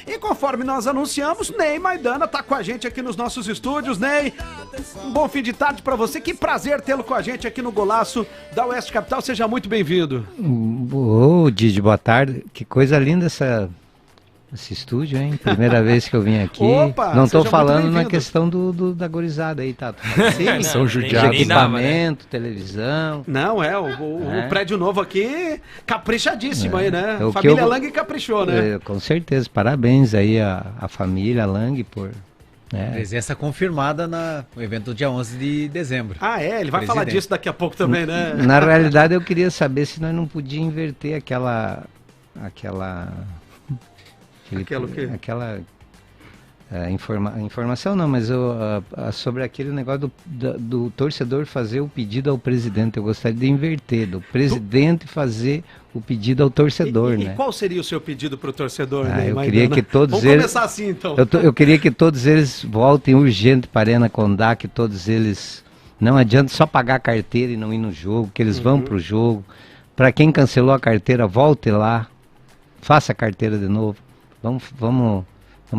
E conforme nós anunciamos, Ney Maidana tá com a gente aqui nos nossos estúdios. Ney, um bom fim de tarde pra você. Que prazer tê-lo com a gente aqui no Golaço da Oeste Capital. Seja muito bem-vindo. Ô, Didi, boa tarde. Que coisa linda esse estúdio, hein? Primeira vez que eu vim aqui. Opa, não tô falando na questão da gurizada aí, tá? Sim, são judiados. Equipamento, televisão. Não, o prédio novo aqui, caprichadíssimo aí, né? O Família Lang caprichou, né? Com certeza, parabéns aí a família Lang por... Presença confirmada no evento do dia 11 de dezembro. Ah, ele vai falar disso daqui a pouco também, né? Na realidade, eu queria saber se nós não podíamos inverter aquela informação não, mas sobre aquele negócio do torcedor fazer o pedido ao presidente. Eu gostaria de inverter, do presidente fazer o pedido ao torcedor, né? E qual seria o seu pedido para o torcedor? Eu queria que todos Vamos começar assim, então. Eu queria que todos eles voltem urgente para a Arena Condá, que todos eles... Não adianta só pagar a carteira e não ir no jogo, que eles vão para o jogo. Para quem cancelou a carteira, volte lá, faça a carteira de novo. Vamos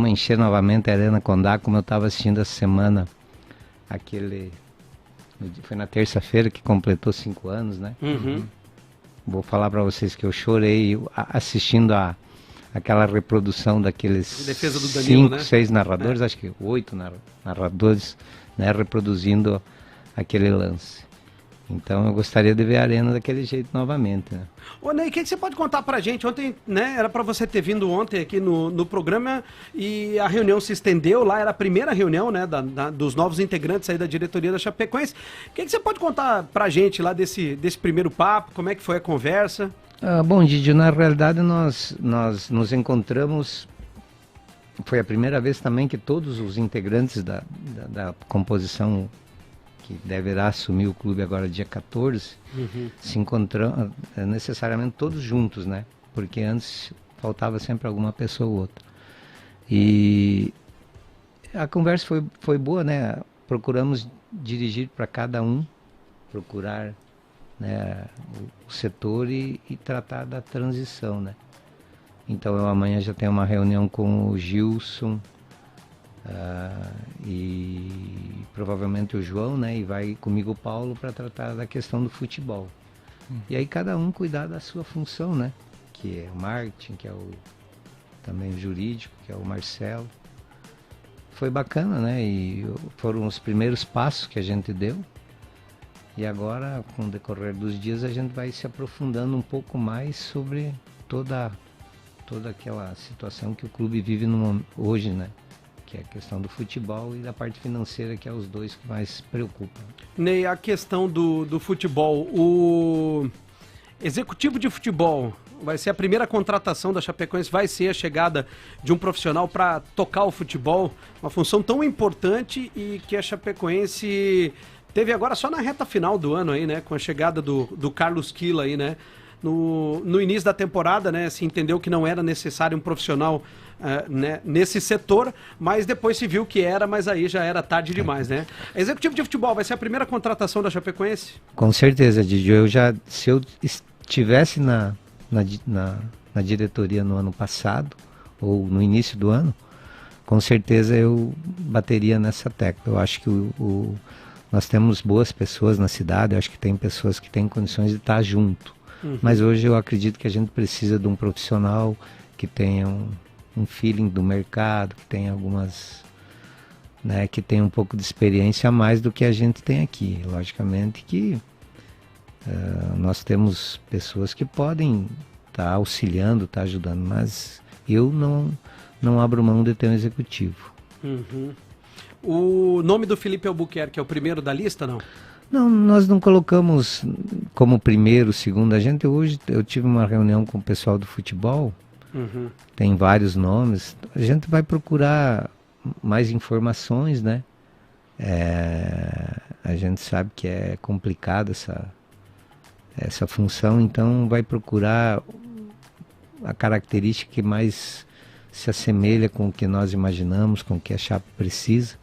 encher novamente a Arena Condá, como eu estava assistindo essa semana. Foi na terça-feira que completou 5 anos, né? Vou falar para vocês que eu chorei assistindo aquela reprodução daqueles 5, 6 narradores, acho que 8 narradores, né, reproduzindo aquele lance. Então eu gostaria de ver a Arena daquele jeito novamente, né? Ô Ney, o que você pode contar pra gente? Ontem, né, era pra você ter vindo ontem aqui no programa e a reunião se estendeu lá, era a primeira reunião, né, dos novos integrantes aí da diretoria da Chapecoense. O que você pode contar pra gente lá desse primeiro papo? Como é que foi a conversa? Bom, Didi, na realidade nós nos encontramos, foi a primeira vez também que todos os integrantes da composição que deverá assumir o clube agora dia 14, se encontram necessariamente todos juntos, né? Porque antes faltava sempre alguma pessoa ou outra. E a conversa foi boa, né? Procuramos dirigir para cada um, procurar, né, o setor e tratar da transição, né? Então eu amanhã já tenho uma reunião com o Gilson, e provavelmente o João, né, e vai comigo o Paulo para tratar da questão do futebol. E aí cada um cuidar da sua função, né, que é o marketing, que é também o jurídico, que é o Marcelo. Foi bacana, né, e foram os primeiros passos que a gente deu. E agora, com o decorrer dos dias, a gente vai se aprofundando um pouco mais sobre toda aquela situação que o clube vive hoje, né? Que é a questão do futebol e da parte financeira, que é os dois que mais preocupam. Ney, a questão do futebol, o executivo de futebol vai ser a primeira contratação da Chapecoense, vai ser a chegada de um profissional para tocar o futebol, uma função tão importante e que a Chapecoense teve agora só na reta final do ano aí, né, com a chegada do Carlos Quila aí, né? No início da temporada, né, se entendeu que não era necessário um profissional né, nesse setor, mas depois se viu que era, mas aí já era tarde demais, né? Executivo de futebol vai ser a primeira contratação da Chapecoense? Com certeza, Didi. Se eu estivesse na diretoria no ano passado, ou no início do ano, com certeza eu bateria nessa tecla. Eu acho que nós temos boas pessoas na cidade, eu acho que tem pessoas que têm condições de estar junto. Mas hoje eu acredito que a gente precisa de um profissional que tenha um feeling do mercado, que tenha né, que tenha um pouco de experiência a mais do que a gente tem aqui. Logicamente que nós temos pessoas que podem estar auxiliando, estar ajudando, mas eu não abro mão de ter um executivo. O nome do Felipe Albuquerque é o primeiro da lista, não? Não, nós não colocamos como primeiro, segundo. Hoje eu tive uma reunião com o pessoal do futebol, tem vários nomes. A gente vai procurar mais informações, né? A gente sabe que é complicada essa função, então vai procurar a característica que mais se assemelha com o que nós imaginamos, com o que a Chape precisa,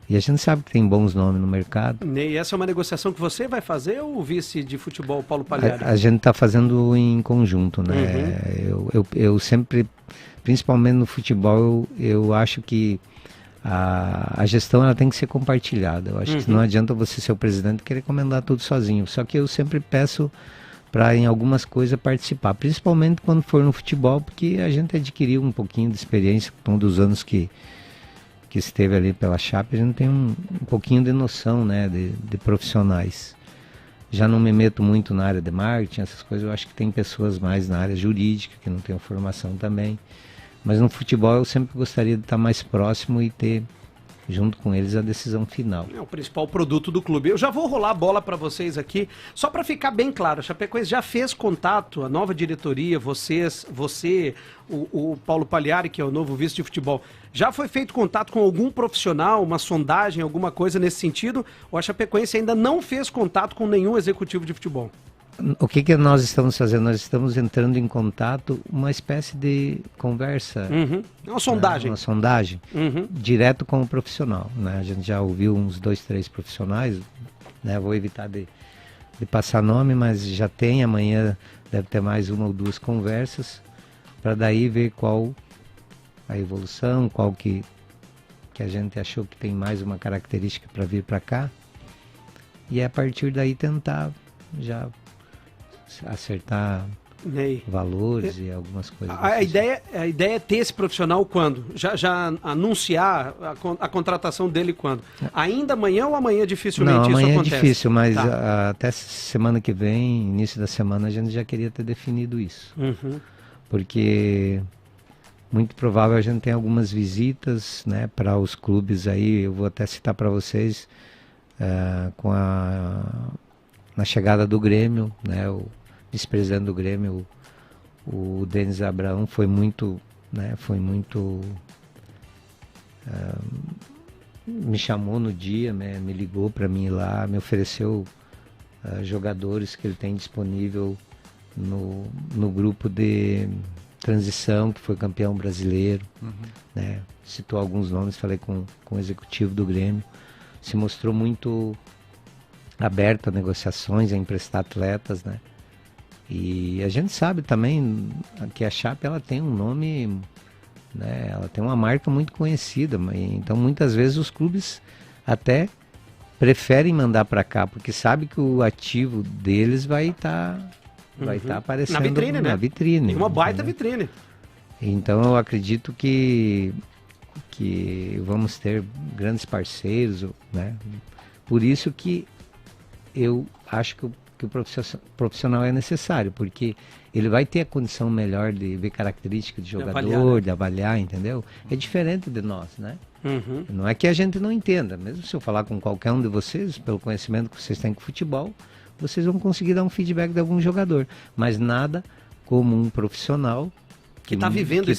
E a gente sabe que tem bons nomes no mercado. E essa é uma negociação que você vai fazer ou o vice de futebol, Paulo Pagliari? A gente está fazendo em conjunto, né? Eu sempre, principalmente no futebol, eu acho que a gestão ela tem que ser compartilhada. Eu acho que não adianta você ser o presidente e querer comandar tudo sozinho. Só que eu sempre peço para em algumas coisas participar, principalmente quando for no futebol, porque a gente adquiriu um pouquinho de experiência com um dos anos que esteve ali pela Chape, a gente tem um pouquinho de noção, né, de profissionais. Já não me meto muito na área de marketing, essas coisas, eu acho que tem pessoas mais na área jurídica, que não tem formação também. Mas no futebol eu sempre gostaria de estar mais próximo e ter, junto com eles, a decisão final. É o principal produto do clube. Eu já vou rolar a bola para vocês aqui, só para ficar bem claro. A Chapecoense já fez contato, a nova diretoria, você, o Paulo Pagliari, que é o novo vice de futebol, já foi feito contato com algum profissional, uma sondagem, alguma coisa nesse sentido? Ou a Chapecoense ainda não fez contato com nenhum executivo de futebol? O que nós estamos fazendo? Nós estamos entrando em contato, uma espécie de conversa. Uma sondagem. Uma sondagem, direto com o profissional. Né? A gente já ouviu uns 2, 3 profissionais, né? Vou evitar de passar nome, mas já tem, amanhã deve ter mais 1 ou 2 conversas, para daí ver qual a evolução, qual que a gente achou que tem mais uma característica para vir para cá. E a partir daí tentar já acertar valores e algumas coisas. A ideia é ter esse profissional quando? Já anunciar a contratação dele quando? Ainda amanhã ou amanhã dificilmente isso acontece? Amanhã é difícil, mas até semana que vem, início da semana, a gente já queria ter definido isso. Porque muito provável a gente tem algumas visitas, né, para os clubes aí. Eu vou até citar para vocês na chegada do Grêmio, né, o vice-presidente do Grêmio, o Denis Abraão, foi muito, me chamou no dia, me ligou para mim lá, me ofereceu jogadores que ele tem disponível no grupo de transição, que foi campeão brasileiro, né, citou alguns nomes, falei com o executivo do Grêmio, se mostrou muito aberto a negociações, a emprestar atletas, né? E a gente sabe também que a Chape ela tem um nome, né? Ela tem uma marca muito conhecida, então muitas vezes os clubes até preferem mandar para cá, porque sabe que o ativo deles vai estar aparecendo na vitrine, na vitrine. Tem uma baita vitrine. Então eu acredito que vamos ter grandes parceiros, né? Por isso que eu acho que o profissional é necessário, porque ele vai ter a condição melhor de ver características de jogador, de avaliar, entendeu? É diferente de nós, né? Não é que a gente não entenda, mesmo se eu falar com qualquer um de vocês, pelo conhecimento que vocês têm com futebol, vocês vão conseguir dar um feedback de algum jogador, mas nada como um profissional que está vivendo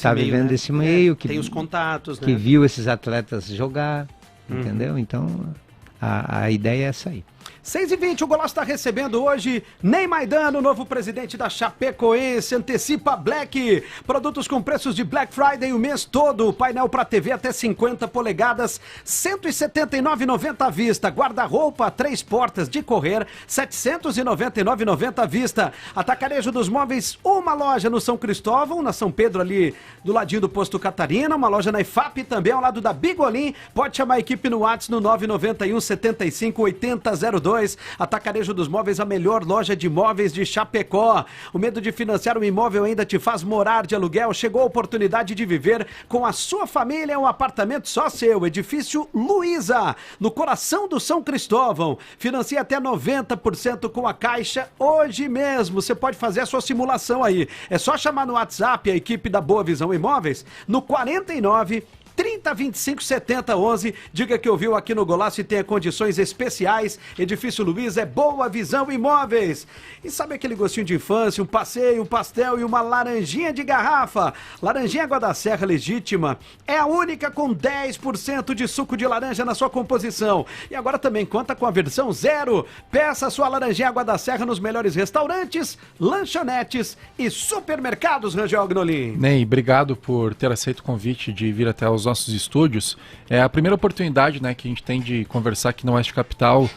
esse meio, que tem os contatos, que viu esses atletas jogar, entendeu? Então a ideia é essa aí. 6h20, o Golaço está recebendo hoje Ney Maidana, o novo presidente da Chapecoense. Antecipa Black, produtos com preços de Black Friday o mês todo. Painel para TV até 50 polegadas, R$ 179,90 à vista. Guarda-roupa, 3 portas de correr, R$ 799,90 à vista. Atacarejo dos Móveis, uma loja no São Cristóvão, na São Pedro ali do ladinho do Posto Catarina, uma loja na IFAP também ao lado da Bigolim. Pode chamar a equipe no WhatsApp no 991 75 8002. Atacarejo dos Móveis, a melhor loja de móveis de Chapecó. O medo de financiar um imóvel ainda te faz morar de aluguel? Chegou a oportunidade de viver com a sua família um apartamento só seu. Edifício Luiza, no coração do São Cristóvão. Financia até 90% com a Caixa hoje mesmo. Você pode fazer a sua simulação aí. É só chamar no WhatsApp a equipe da Boa Visão Imóveis no 49 30 25 70 11. Diga que ouviu aqui no Golaço e tenha condições especiais. Edifício Luiz é Boa Visão Imóveis. E sabe aquele gostinho de infância, um passeio, um pastel e uma laranjinha de garrafa? Laranjinha Água da Serra Legítima é a única com 10% de suco de laranja na sua composição. E agora também conta com a versão 0. Peça sua laranjinha Água da Serra nos melhores restaurantes, lanchonetes e supermercados, Rangel Agnolin. Ney, obrigado por ter aceito o convite de vir até os nossos estúdios. É a primeira oportunidade, né, que a gente tem de conversar aqui no Oeste Capital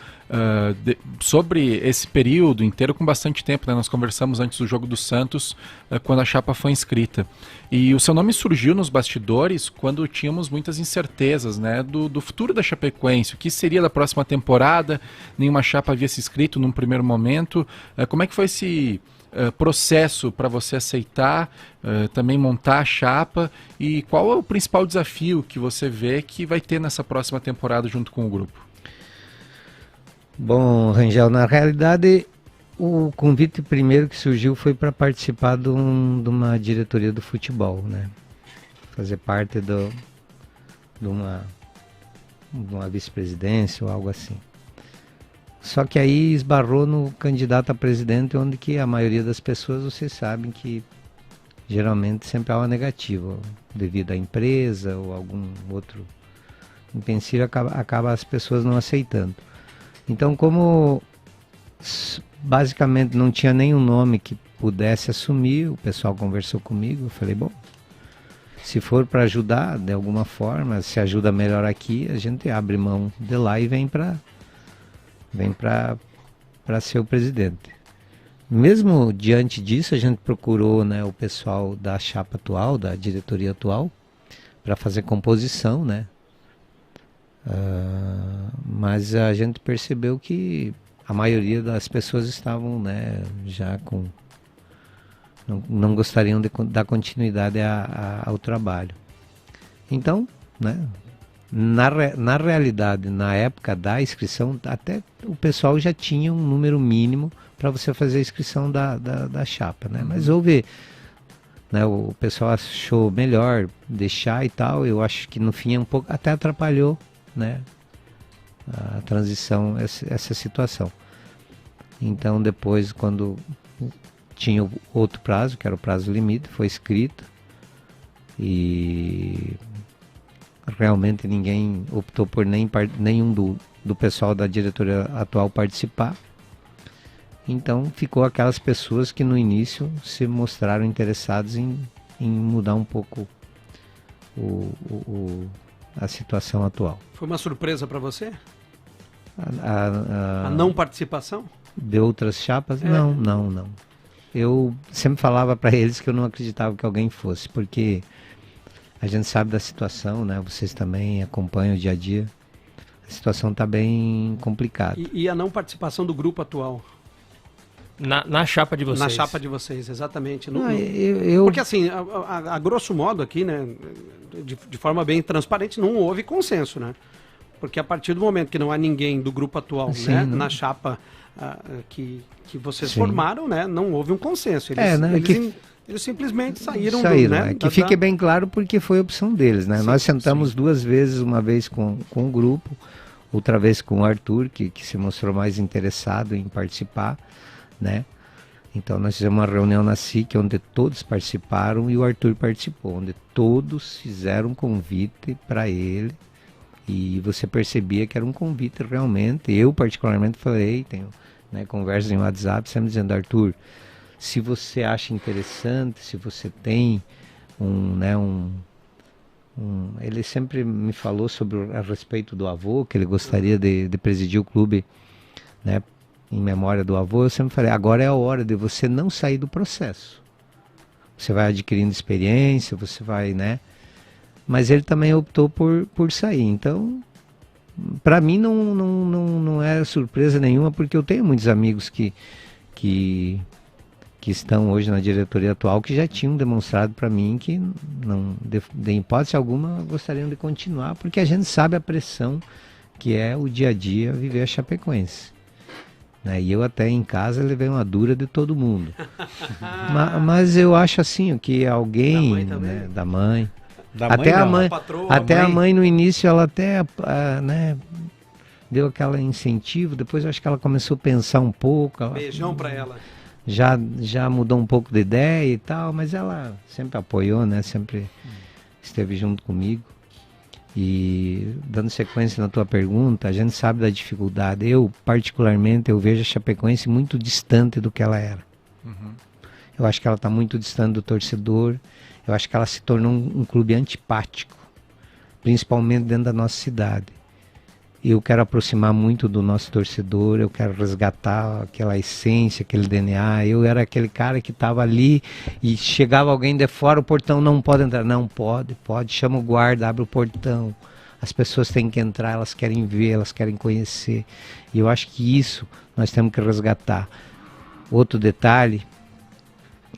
sobre esse período inteiro com bastante tempo, né? Nós conversamos antes do jogo do Santos, quando a chapa foi inscrita. E o seu nome surgiu nos bastidores quando tínhamos muitas incertezas, né, do futuro da Chapecoense, o que seria da próxima temporada, nenhuma chapa havia se inscrito num primeiro momento. Como é que foi esse processo para você aceitar, também montar a chapa, e qual é o principal desafio que você vê que vai ter nessa próxima temporada junto com o grupo? Bom, Rangel, na realidade o convite primeiro que surgiu foi para participar de uma diretoria do futebol, né? Fazer parte de uma vice-presidência ou algo assim. Só que aí esbarrou no candidato a presidente, onde que a maioria das pessoas, vocês sabem que geralmente sempre há uma negativa, devido à empresa ou algum outro empecilho, acaba as pessoas não aceitando. Então, como basicamente não tinha nenhum nome que pudesse assumir, o pessoal conversou comigo, eu falei, bom, se for para ajudar de alguma forma, se ajuda melhor aqui, a gente abre mão de lá e vem para ser o presidente. Mesmo diante disso, a gente procurou, né, o pessoal da chapa atual, da diretoria atual, para fazer composição, né? Mas a gente percebeu que a maioria das pessoas estavam, né, já com... Não gostariam de dar continuidade ao trabalho. Então, né, na realidade, na época da inscrição, até o pessoal já tinha um número mínimo para você fazer a inscrição da chapa, né? Mas houve... Né, o pessoal achou melhor deixar e tal. Eu acho que no fim até atrapalhou, né, a transição, essa situação. Então depois, quando tinha outro prazo, que era o prazo limite, foi escrito e realmente ninguém optou por nenhum do pessoal da diretoria atual participar. Então ficou aquelas pessoas que no início se mostraram interessados em mudar um pouco a situação atual. Foi uma surpresa para você? A não participação? De outras chapas? Não. Eu sempre falava para eles que eu não acreditava que alguém fosse, porque a gente sabe da situação, né? Vocês também acompanham o dia a dia. A situação está bem complicada. E a não participação do grupo atual? Na chapa de vocês. Na chapa de vocês, exatamente. Eu... Porque assim, a grosso modo aqui, né, de forma bem transparente, não houve consenso, né? Porque a partir do momento que não há ninguém do grupo atual, sim, né, não... na chapa que vocês sim. formaram, né, não houve um consenso. Eles simplesmente saíram né? Que fique bem claro, porque foi opção deles, né? Sim, nós sentamos duas vezes, uma vez com o grupo, outra vez com o Arthur, que se mostrou mais interessado em participar, né? Então nós fizemos uma reunião na SIC onde todos participaram e o Arthur participou, onde todos fizeram um convite para ele e você percebia que era um convite realmente. Eu particularmente falei, tenho, né, conversas em WhatsApp sempre dizendo, Arthur, se você acha interessante, se você tem ele sempre me falou a respeito do avô, que ele gostaria de presidir o clube, né, em memória do avô. Eu sempre falei, agora é a hora de você não sair do processo. Você vai adquirindo experiência, você vai, né? Mas ele também optou por sair. Então, para mim não é surpresa nenhuma, porque eu tenho muitos amigos que estão hoje na diretoria atual que já tinham demonstrado para mim que não, de hipótese alguma, gostariam de continuar, porque a gente sabe a pressão que é o dia a dia viver a Chapecoense. E eu até em casa levei uma dura de todo mundo. Mas eu acho assim, que alguém, da mãe, até a mãe, a mãe no início ela até né, deu aquele incentivo, depois eu acho que ela começou a pensar um pouco. Beijão para ela. Já mudou um pouco de ideia e tal, mas ela sempre apoiou, né? Sempre esteve junto comigo. E dando sequência na tua pergunta, a gente sabe da dificuldade. Eu, particularmente, eu vejo a Chapecoense muito distante do que ela era. Eu acho que ela está muito distante do torcedor. Eu acho que ela se tornou um clube antipático. principalmente dentro da nossa cidade. Eu quero aproximar muito do nosso torcedor, eu quero resgatar aquela essência, aquele DNA. Eu era aquele cara que estava ali e chegava alguém de fora, o portão não pode entrar. Não, pode, chama o guarda, abre o portão. As pessoas têm que entrar, elas querem ver, elas querem conhecer. E eu acho que isso nós temos que resgatar. Outro detalhe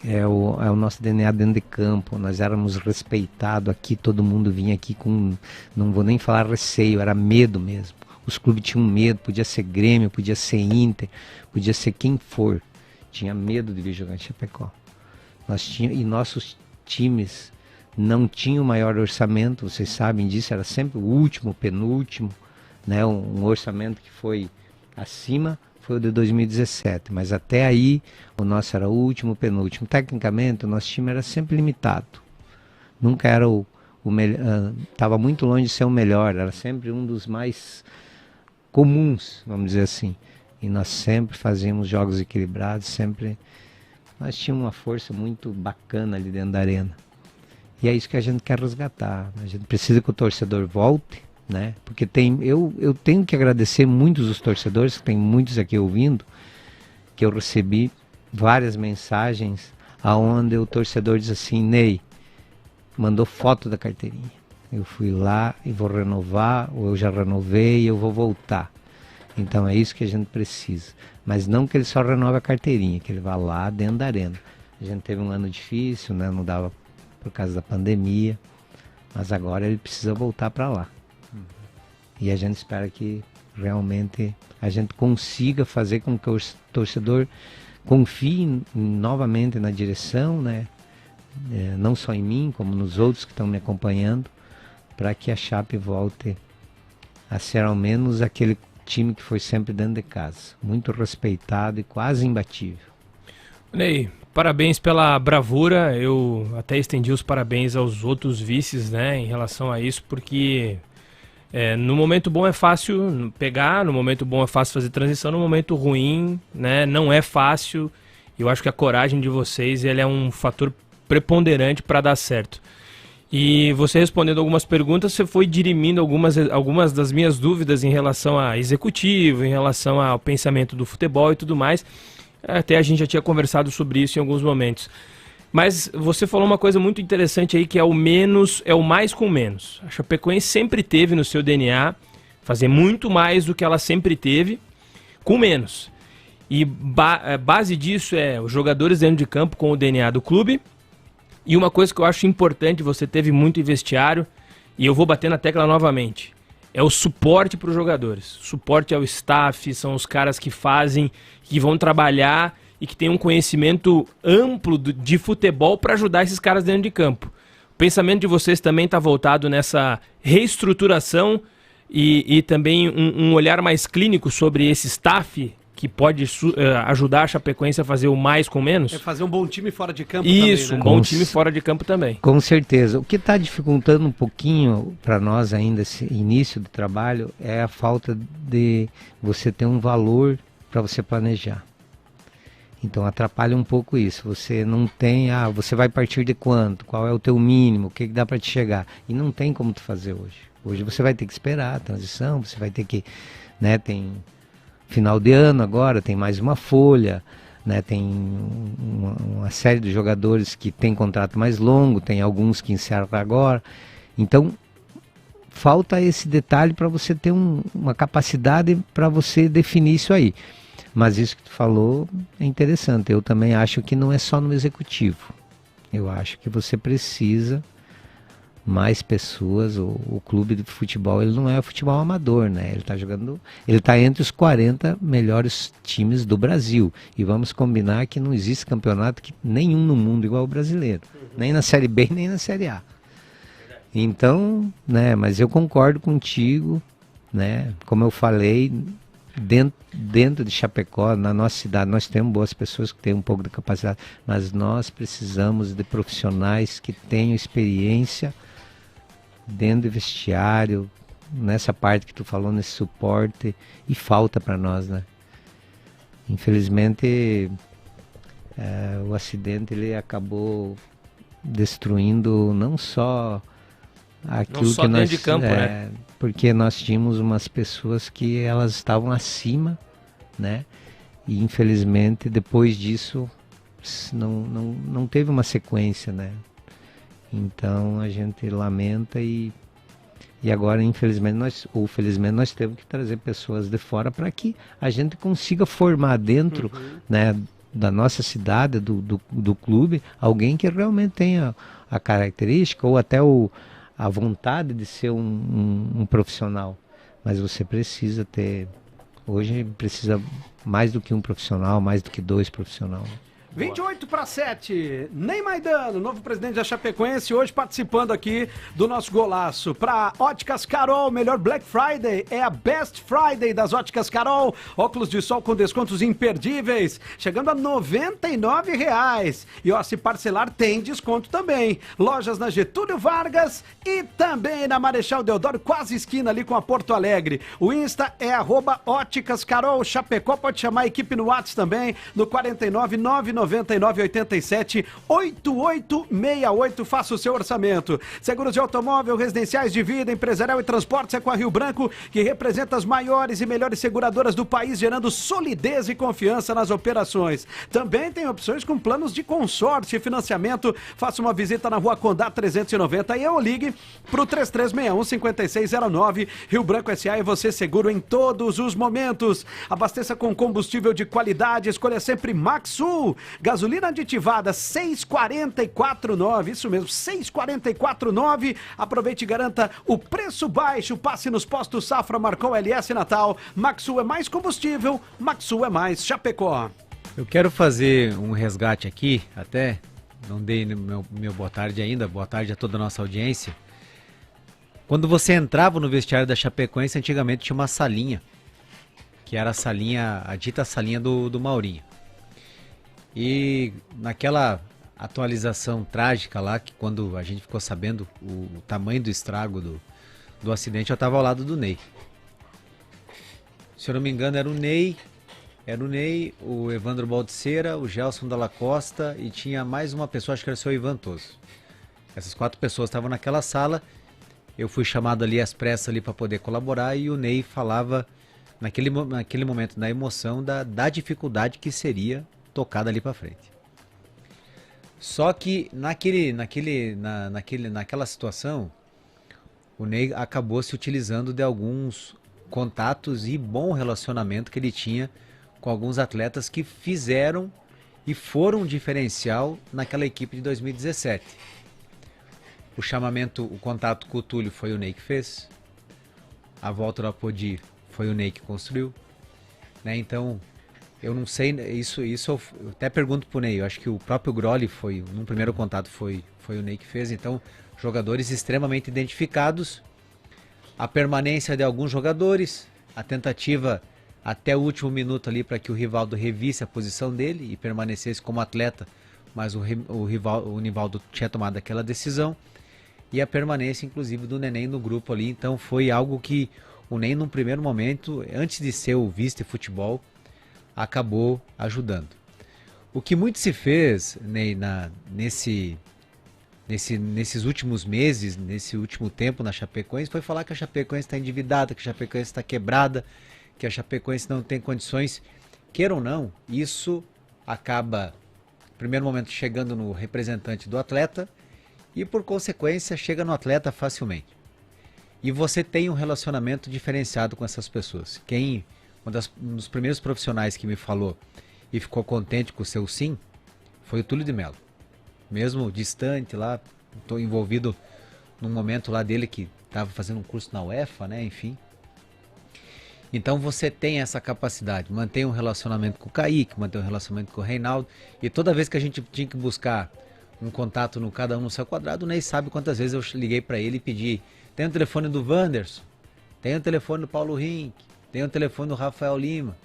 é o nosso DNA dentro de campo. Nós éramos respeitados aqui, todo mundo vinha aqui com, não vou nem falar receio, era medo mesmo. Os clubes tinham medo, podia ser Grêmio, podia ser Inter, podia ser quem for. Tinha medo de vir jogar em Chapecó. E nossos times não tinham maior orçamento, vocês sabem disso, era sempre o último, penúltimo, né? Um orçamento que foi acima, foi o de 2017, mas até aí o nosso era o último, penúltimo. Tecnicamente, o nosso time era sempre limitado. Nunca era o melhor, estava muito longe de ser o melhor, era sempre um dos mais comuns, vamos dizer assim. E nós sempre fazíamos jogos equilibrados, sempre. Nós tínhamos uma força muito bacana ali dentro da arena. E é isso que a gente quer resgatar. A gente precisa que o torcedor volte, né? Porque eu tenho que agradecer muitos dos torcedores, que tem muitos aqui ouvindo, que eu recebi várias mensagens aonde o torcedor diz assim: Ney, mandou foto da carteirinha. Eu fui lá e vou renovar, ou eu já renovei e eu vou voltar. Então é isso que a gente precisa. Mas não que ele só renove a carteirinha, que ele vá lá dentro da arena. A gente teve um ano difícil, né? Não dava por causa da pandemia, mas agora ele precisa voltar para lá. E a gente espera que realmente a gente consiga fazer com que o torcedor confie novamente na direção, né? Não só em mim, como nos outros que estão me acompanhando, para que a Chape volte a ser ao menos aquele time que foi sempre dentro de casa, muito respeitado e quase imbatível. Ney, parabéns pela bravura. Eu até estendi os parabéns aos outros vices, né, em relação a isso, porque no momento bom é fácil pegar, no momento bom é fácil fazer transição, no momento ruim, né, não é fácil. Eu acho que a coragem de vocês, ele é um fator preponderante para dar certo. E você respondendo algumas perguntas, você foi dirimindo algumas das minhas dúvidas em relação a executivo, em relação ao pensamento do futebol e tudo mais. Até a gente já tinha conversado sobre isso em alguns momentos. Mas você falou uma coisa muito interessante aí, que é o menos, é o mais com menos. A Chapecoense sempre teve no seu DNA fazer muito mais do que ela sempre teve, com menos. E base disso é os jogadores dentro de campo com o DNA do clube. E uma coisa que eu acho importante, você teve muito em vestiário, e eu vou bater na tecla novamente, é o suporte para os jogadores. Suporte ao staff, são os caras que fazem, que vão trabalhar e que têm um conhecimento amplo de futebol para ajudar esses caras dentro de campo. O pensamento de vocês também está voltado nessa reestruturação e também um olhar mais clínico sobre esse staff que pode ajudar a Chapecoense a fazer o mais com menos? É fazer um bom time fora de campo Isso, também, né? Um bom time fora de campo também. Com certeza. O que está dificultando um pouquinho para nós ainda esse início do trabalho é a falta de você ter um valor para você planejar. Então atrapalha um pouco isso. Você não tem, você vai partir de quanto? Qual é o teu mínimo? O que dá para te chegar? E não tem como tu fazer hoje. Hoje você vai ter que esperar a transição, você vai ter que, né, tem final de ano agora, tem mais uma folha, né, tem uma série de jogadores que tem contrato mais longo, tem alguns que encerram agora. Então, falta esse detalhe para você ter uma capacidade para você definir isso aí. Mas isso que tu falou é interessante. Eu também acho que não é só no executivo. Eu acho que você precisa mais pessoas. O clube de futebol, ele não é futebol amador, né? Ele está entre os 40 melhores times do Brasil. E vamos combinar que não existe campeonato nenhum no mundo igual ao brasileiro. Nem na Série B, nem na Série A. Então, né, mas eu concordo contigo, né? Como eu falei, dentro de Chapecó, na nossa cidade, nós temos boas pessoas que têm um pouco de capacidade, mas nós precisamos de profissionais que tenham experiência dentro do vestiário, nessa parte que tu falou, nesse suporte, e falta para nós, né? Infelizmente, o acidente ele acabou destruindo não só aquilo Não só que dentro nós, de campo, né? Porque nós tínhamos umas pessoas que elas estavam acima, né? E infelizmente depois disso não teve uma sequência, né? Então a gente lamenta e agora infelizmente ou felizmente nós temos que trazer pessoas de fora para que a gente consiga formar dentro, né, da nossa cidade, do clube, alguém que realmente tenha a característica ou até a vontade de ser um profissional. Mas você precisa ter, hoje precisa mais do que um profissional, mais do que 2 profissionais. 28-7, Ney Maidano, novo presidente da Chapecoense, hoje participando aqui do nosso golaço. Para Óticas Carol, melhor Black Friday, é a Best Friday das Óticas Carol. Óculos de sol com descontos imperdíveis, chegando a R$ 99,00. E ó, se parcelar tem desconto também. Lojas na Getúlio Vargas e também na Marechal Deodoro, quase esquina ali com a Porto Alegre. O Insta é @Óticas Carol Chapecó, pode chamar a equipe no WhatsApp também, no 499-9987-8868. Faça o seu orçamento. Seguros de automóvel, residenciais de vida, empresarial e transportes é com a Rio Branco, que representa as maiores e melhores seguradoras do país, gerando solidez e confiança nas operações. Também tem opções com planos de consórcio e financiamento. Faça uma visita na Rua Condá 390 e eu ligue pro 3361-5609. Rio Branco S.A. é você seguro em todos os momentos. Abasteça com combustível de qualidade, escolha sempre Maxul. Gasolina aditivada 6,44,9, isso mesmo, 6,44,9. Aproveite e garanta o preço baixo. Passe nos postos Safra, Marcou, LS Natal. Maxul é mais combustível, Maxul é mais Chapecó. Eu quero fazer um resgate aqui, até não dei meu boa tarde ainda, boa tarde a toda a nossa audiência. Quando você entrava no vestiário da Chapecoense, antigamente tinha uma salinha, que era a dita salinha do Maurinho. E naquela atualização trágica lá, que quando a gente ficou sabendo o tamanho do estrago do acidente, eu estava ao lado do Ney. Se eu não me engano, era o Ney, o Evandro Baldiceira, o Gelson Dalla Costa e tinha mais uma pessoa, acho que era o seu Ivan Toso. Essas 4 pessoas estavam naquela sala, eu fui chamado ali às pressas ali para poder colaborar e o Ney falava naquele momento, na emoção, da dificuldade que seria tocar dali para frente. Só que naquela situação, o Ney acabou se utilizando de alguns contatos e bom relacionamento que ele tinha com alguns atletas que fizeram e foram um diferencial naquela equipe de 2017. O contato com o Túlio foi o Ney que fez. A volta do Apodi foi o Ney que construiu. Né? Então, eu não sei, isso eu até pergunto pro Ney, eu acho que o próprio Grolli num primeiro contato foi o Ney que fez, então jogadores extremamente identificados, a permanência de alguns jogadores, a tentativa até o último minuto ali para que o Rivaldo revisse a posição dele e permanecesse como atleta, mas o Nivaldo tinha tomado aquela decisão, e a permanência inclusive do Neném no grupo ali, então foi algo que o Ney num primeiro momento, antes de ser o vice-futebol, acabou ajudando. O que muito se fez, Ney, nesses últimos meses, nesse último tempo na Chapecoense, foi falar que a Chapecoense está endividada, que a Chapecoense está quebrada, que a Chapecoense não tem condições. Queira ou não, isso acaba, no primeiro momento, chegando no representante do atleta e, por consequência, chega no atleta facilmente. E você tem um relacionamento diferenciado com essas pessoas. Um dos primeiros profissionais que me falou e ficou contente com o seu sim foi o Túlio de Mello. Mesmo distante lá, estou envolvido num momento lá dele que estava fazendo um curso na UEFA, né? Enfim. Então você tem essa capacidade, mantém um relacionamento com o Kaique, mantém um relacionamento com o Reinaldo, e toda vez que a gente tinha que buscar um contato no cada um no seu quadrado, o Ney sabe quantas vezes eu liguei para ele e pedi: tem o telefone do Wanderson, tem o telefone do Paulo Rink, tem o telefone do Rafael Lima.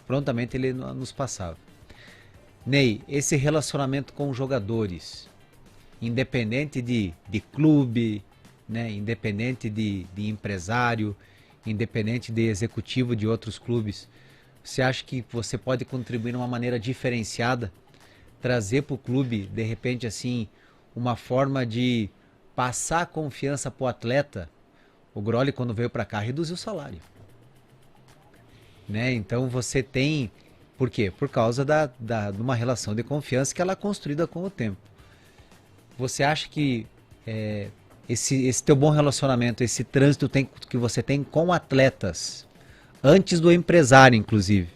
Prontamente ele nos passava. Ney, esse relacionamento com os jogadores, independente de clube, né, independente de empresário, independente de executivo de outros clubes, você acha que você pode contribuir de uma maneira diferenciada, trazer para o clube, de repente, assim, uma forma de passar confiança pro atleta, o Groli, quando veio para cá, reduziu o salário. Né? Então você tem... Por quê? Por causa de uma relação de confiança que ela é construída com o tempo. Você acha que esse teu bom relacionamento, esse trânsito que você tem com atletas, antes do empresário, inclusive,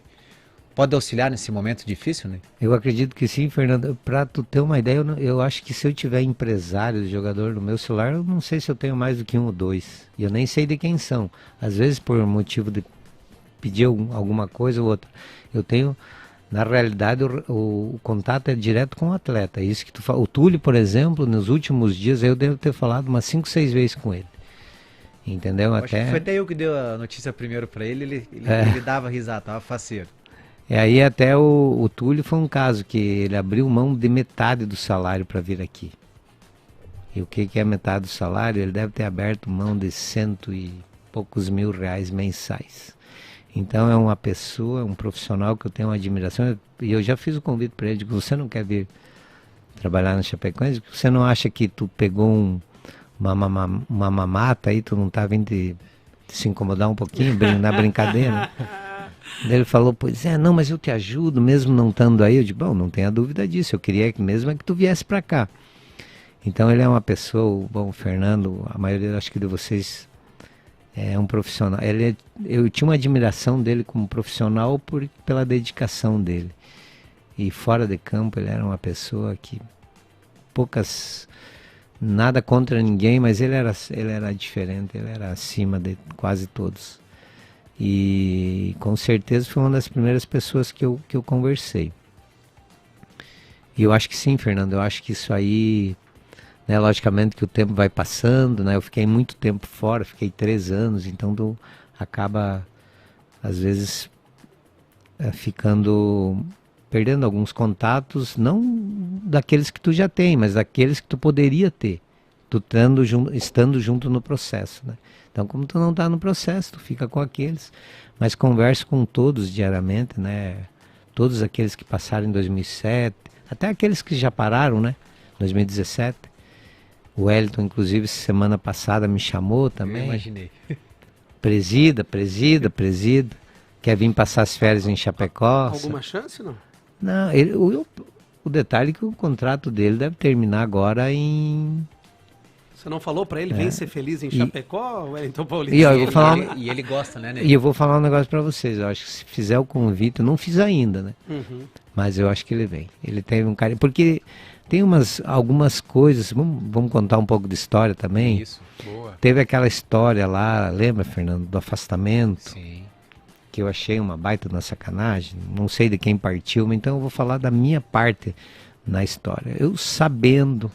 pode auxiliar nesse momento difícil, né? Eu acredito que sim, Fernando. Para tu ter uma ideia, eu acho que se eu tiver empresário de jogador no meu celular, eu não sei se eu tenho mais do que 1 ou 2. E eu nem sei de quem são. Às vezes por motivo de pedir alguma coisa ou outra. Eu tenho, na realidade, o contato é direto com o atleta. Isso que tu fala. O Túlio, por exemplo, nos últimos dias eu devo ter falado umas 5, 6 vezes com ele. Entendeu? Acho que foi até eu que dei a notícia primeiro para ele, ele dava risada, tava faceiro. E aí até o Túlio foi um caso que ele abriu mão de metade do salário para vir aqui. E o que é metade do salário? Ele deve ter aberto mão de 100 e poucos mil reais mensais. Então é uma pessoa, um profissional que eu tenho uma admiração. E eu já fiz o convite para ele, digo, você não quer vir trabalhar na Chapecoense? Você não acha que tu pegou uma mamata aí, tu não tá vindo se incomodar um pouquinho na brincadeira? Ele falou, pois não, mas eu te ajudo, mesmo não estando aí. Eu digo, bom, não tenha dúvida disso, eu queria que mesmo que tu viesse para cá. Então ele é uma pessoa, bom, o Fernando, a maioria acho que de vocês é um profissional. Eu tinha uma admiração dele como profissional pela dedicação dele. E fora de campo ele era uma pessoa que nada contra ninguém, mas ele era diferente, ele era acima de quase todos. E com certeza foi uma das primeiras pessoas que eu conversei. E eu acho que sim, Fernando, eu acho que isso aí, né, logicamente que o tempo vai passando, né, eu fiquei muito tempo fora, fiquei 3 anos, então tu acaba, às vezes, perdendo alguns contatos, não daqueles que tu já tem, mas daqueles que tu poderia ter, tu estando junto no processo, né? Então, como tu não está no processo, tu fica com aqueles, mas converso com todos diariamente, né? Todos aqueles que passaram em 2007, até aqueles que já pararam, né? 2017. O Wellington, inclusive, semana passada me chamou também. Eu imaginei. Presida. Quer vir passar as férias em Chapecó. Alguma chance, não? Não, o detalhe é que o contrato dele deve terminar agora em... Você não falou pra ele, vem ser feliz em Chapecó, Wellington Paulista? E ele gosta, né, Ney? E eu vou falar um negócio pra vocês, eu acho que se fizer o convite, eu não fiz ainda, né? Uhum. Mas eu acho que ele vem. Ele tem um carinho, porque tem algumas coisas, vamos contar um pouco de história também. Isso, Boa. Teve aquela história lá, lembra, Fernando, do afastamento? sim. Que eu achei uma baita na sacanagem, não sei de quem partiu, mas então eu vou falar da minha parte na história. Eu sabendo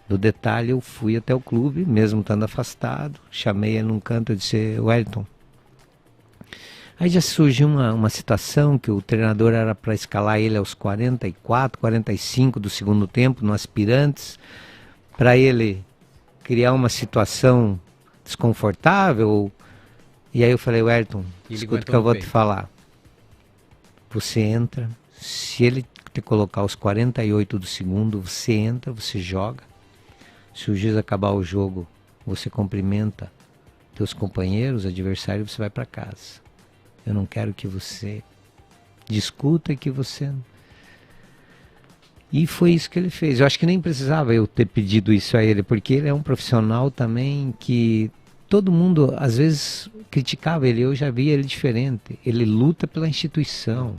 do detalhe, eu fui até o clube, mesmo estando afastado, chamei ele num canto e disse, Wellington. Aí já surgiu uma situação que o treinador era para escalar ele aos 44, 45 do segundo tempo, no Aspirantes, para ele criar uma situação desconfortável. E aí eu falei, Wellington, escuta o que eu vou te falar. Você entra, se ele te colocar aos 48 do segundo, você entra, você joga. Se o juiz acabar o jogo, você cumprimenta teus companheiros, adversários, você vai para casa. Eu não quero que você discuta, que você... E foi isso que ele fez. Eu acho que nem precisava eu ter pedido isso a ele, porque ele é um profissional também que todo mundo, às vezes, criticava ele. Eu já vi ele diferente. Ele luta pela instituição.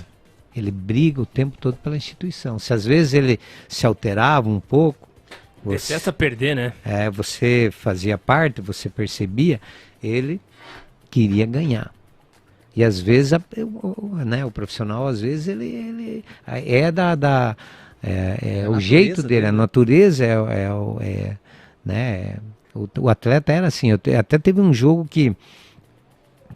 Ele briga o tempo todo pela instituição. Se às vezes ele se alterava um pouco, Detesta perder, né? você fazia parte, você percebia, ele queria ganhar. E às vezes, o profissional, às vezes, ele o jeito dele, a natureza né? O atleta era assim, até teve um jogo que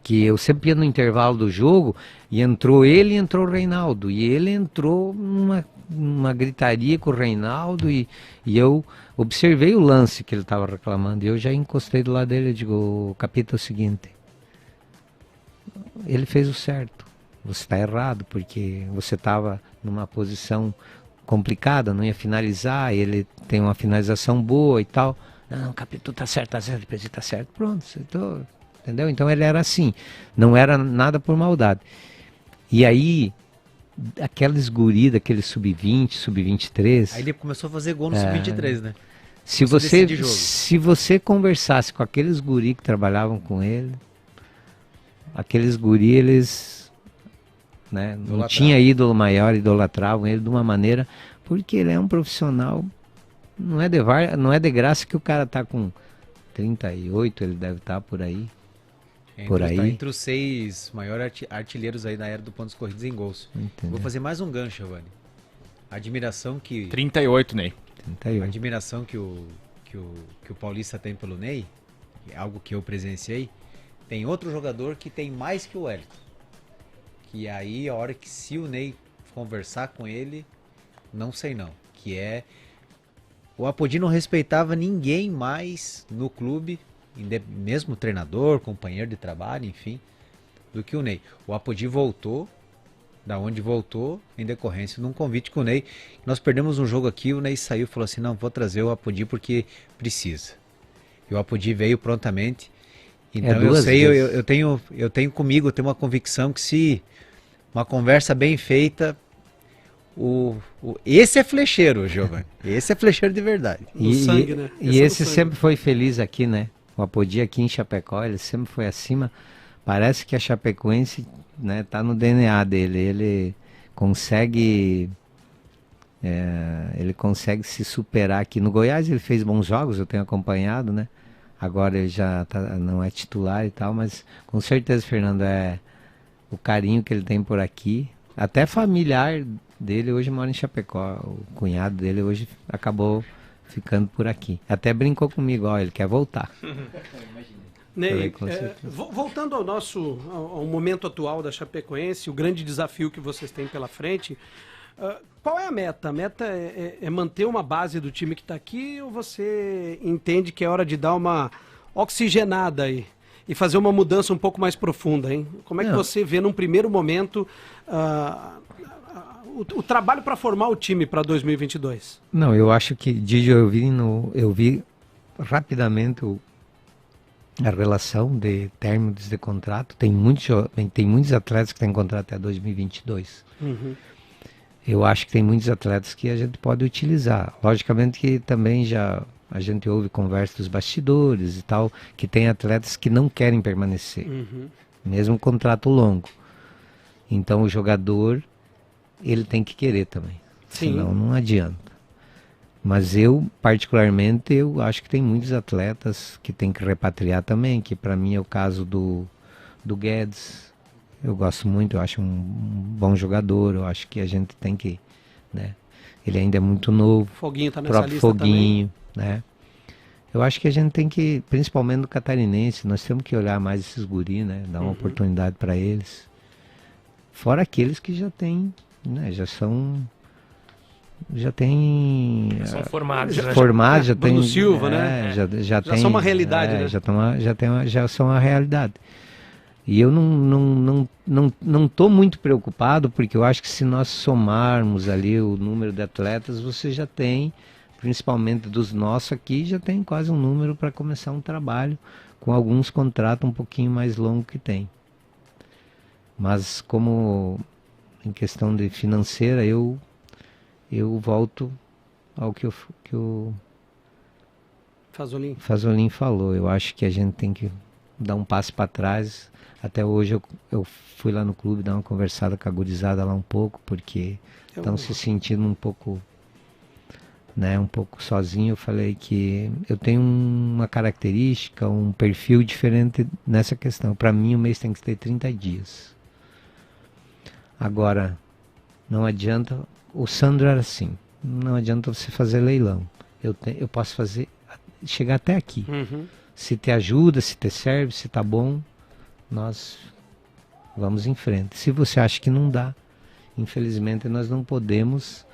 eu sempre ia no intervalo do jogo e entrou ele e entrou o Reinaldo. E ele entrou numa gritaria com o Reinaldo e eu observei o lance que ele estava reclamando. E eu já encostei do lado dele e digo, capita, é o seguinte, ele fez o certo. Você está errado, porque você estava numa posição complicada, não ia finalizar, ele tem uma finalização boa e tal. Não, Capitu tá certo, depois tá certo, pronto, entendeu? Então ele era assim, não era nada por maldade. E aí, aqueles guri daquele sub-20, sub-23... Aí ele começou a fazer gol no sub-23, né? Se você conversasse com aqueles guri que trabalhavam com ele, aqueles guri, eles, né, não tinha ídolo maior, idolatravam ele de uma maneira, porque ele é um profissional, não é de graça que o cara tá com 38, ele deve estar por aí. Tá entre os 6 maiores artilheiros aí na era do pontos corridos em gols. Entendeu? Vou fazer mais um gancho, Giovanni. Admiração que... 38, Ney. 38. A admiração que o Paulista tem pelo Ney, é algo que eu presenciei. Tem outro jogador que tem mais que o Wellington. Que aí, a hora que se o Ney conversar com ele, não sei não. Que é... O Apodi não respeitava ninguém mais no clube, mesmo treinador, companheiro de trabalho, enfim, do que o Ney. O Apodi voltou, da onde voltou, em decorrência de um convite com o Ney. Nós perdemos um jogo aqui, o Ney saiu e falou assim, não, vou trazer o Apodi porque precisa. E o Apodi veio prontamente. Então eu sei, eu tenho comigo, eu tenho uma convicção que se uma conversa bem feita, esse é flecheiro, Giovanni. Esse é flecheiro de verdade. No sangue, né? E esse sempre foi feliz aqui, né? O Apodi aqui em Chapecó, ele sempre foi acima. Parece que a Chapecoense, né, tá no DNA dele. Ele consegue se superar aqui. No Goiás ele fez bons jogos, eu tenho acompanhado, né? Agora ele já não é titular e tal, mas com certeza, Fernando, é o carinho que ele tem por aqui. Até familiar dele hoje mora em Chapecó. O cunhado dele hoje acabou ficando por aqui. Até brincou comigo, ó, ele quer voltar. Ney, voltando ao momento atual da Chapecoense, o grande desafio que vocês têm pela frente, qual é a meta? A meta é manter uma base do time que está aqui, ou você entende que é hora de dar uma oxigenada aí e fazer uma mudança um pouco mais profunda, hein? Como é que você vê num primeiro momento o trabalho para formar o time para 2022? Não, eu acho que, Didi, eu vi rapidamente a relação de términos de contrato. Tem muitos atletas que têm contrato até 2022. Uhum. Eu acho que tem muitos atletas que a gente pode utilizar. Logicamente que também a gente ouve conversa dos bastidores e tal, que tem atletas que não querem permanecer, mesmo contrato longo. Então o jogador, ele tem que querer também. Sim. Senão não adianta. Mas eu, particularmente, eu acho que tem muitos atletas que tem que repatriar também, que para mim é o caso do Guedes. Eu gosto muito, eu acho um bom jogador, eu acho que a gente tem que, né? Ele ainda é muito novo. Foguinho tá nessa próprio lista Foguinho, também. né? Eu acho que a gente tem que, principalmente no catarinense, nós temos que olhar mais esses guris, né? Dar uma oportunidade para eles. Fora aqueles que já têm, né? Já são formados, né? Formados, já tem. Bruno Silva, né? Já são uma realidade, né? Já são uma realidade. E eu não tô muito preocupado, porque eu acho que se nós somarmos ali o número de atletas, você já tem, principalmente dos nossos aqui, já tem quase um número para começar um trabalho, com alguns contratos um pouquinho mais longos que tem. Mas como em questão de financeira, eu volto ao que o Fazolin falou. Eu acho que a gente tem que dar um passo para trás. Até hoje eu fui lá no clube dar uma conversada com a gurizada lá um pouco, porque estão se sentindo um pouco, né, um pouco sozinho. Eu falei que eu tenho uma característica, um perfil diferente nessa questão. Para mim o mês tem que ter 30 dias. Agora, não adianta, o Sandro era assim, não adianta você fazer leilão. Eu posso chegar até aqui. Se te ajuda, se te serve, se tá bom, nós vamos em frente. Se você acha que não dá, infelizmente nós não podemos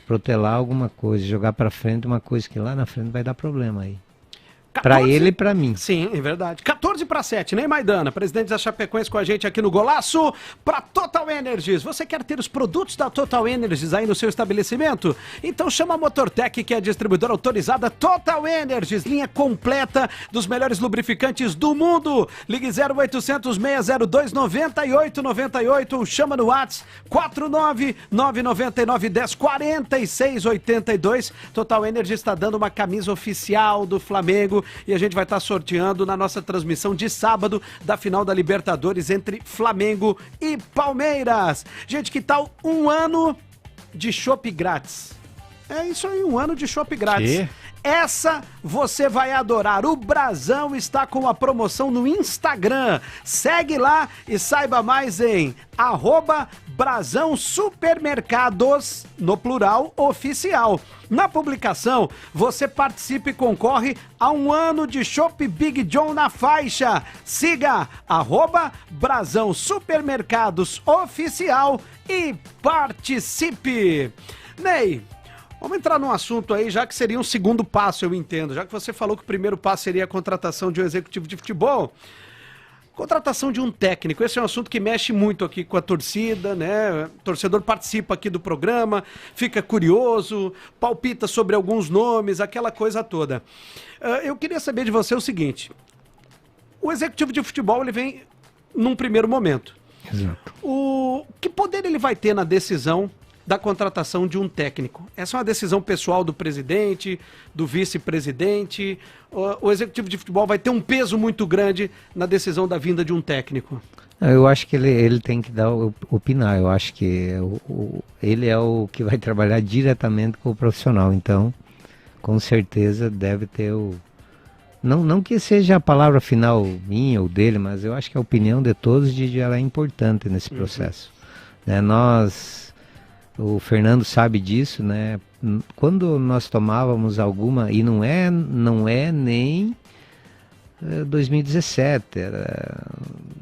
protelar alguma coisa, jogar para frente uma coisa que lá na frente vai dar problema aí. Para ele e para mim. Sim, é verdade. 14/7, Ney Maidana, presidente da Chapecoense com a gente aqui no Golaço, para Total Energies. Você quer ter os produtos da Total Energies aí no seu estabelecimento? Então chama a Motortec, que é a distribuidora autorizada Total Energies, linha completa dos melhores lubrificantes do mundo. Ligue 0800 602 9898 ou chama no WhatsApp 49999104682. Total Energies está dando uma camisa oficial do Flamengo e a gente vai estar sorteando na nossa transmissão de sábado da final da Libertadores entre Flamengo e Palmeiras. Gente, que tal um ano de chopp grátis? É isso aí, um ano de chopp grátis. Que? Essa você vai adorar. O Brasão está com a promoção no Instagram. Segue lá e saiba mais em @Brasão Supermercados, no plural, oficial. Na publicação, você participa e concorre a um ano de chopp Big John na faixa. Siga @Brasão Supermercados oficial e participe. Ney, vamos entrar num assunto aí, já que seria um segundo passo, eu entendo. Já que você falou que o primeiro passo seria a contratação de um executivo de futebol, contratação de um técnico. Esse é um assunto que mexe muito aqui com a torcida, né? O torcedor participa aqui do programa, fica curioso, palpita sobre alguns nomes, aquela coisa toda. Eu queria saber de você o seguinte: o executivo de futebol, ele vem num primeiro momento. Exato. Que poder ele vai ter na decisão da contratação de um técnico? Essa é uma decisão pessoal do presidente, do vice-presidente? O executivo de futebol vai ter um peso muito grande na decisão da vinda de um técnico? Eu acho que ele tem que opinar. Eu acho que ele é o que vai trabalhar diretamente com o profissional. Então, com certeza deve ter Não que seja a palavra final minha ou dele, mas eu acho que a opinião de todos ela é importante nesse processo. Né? O Fernando sabe disso, né? Quando nós tomávamos alguma, e não é nem 2017, era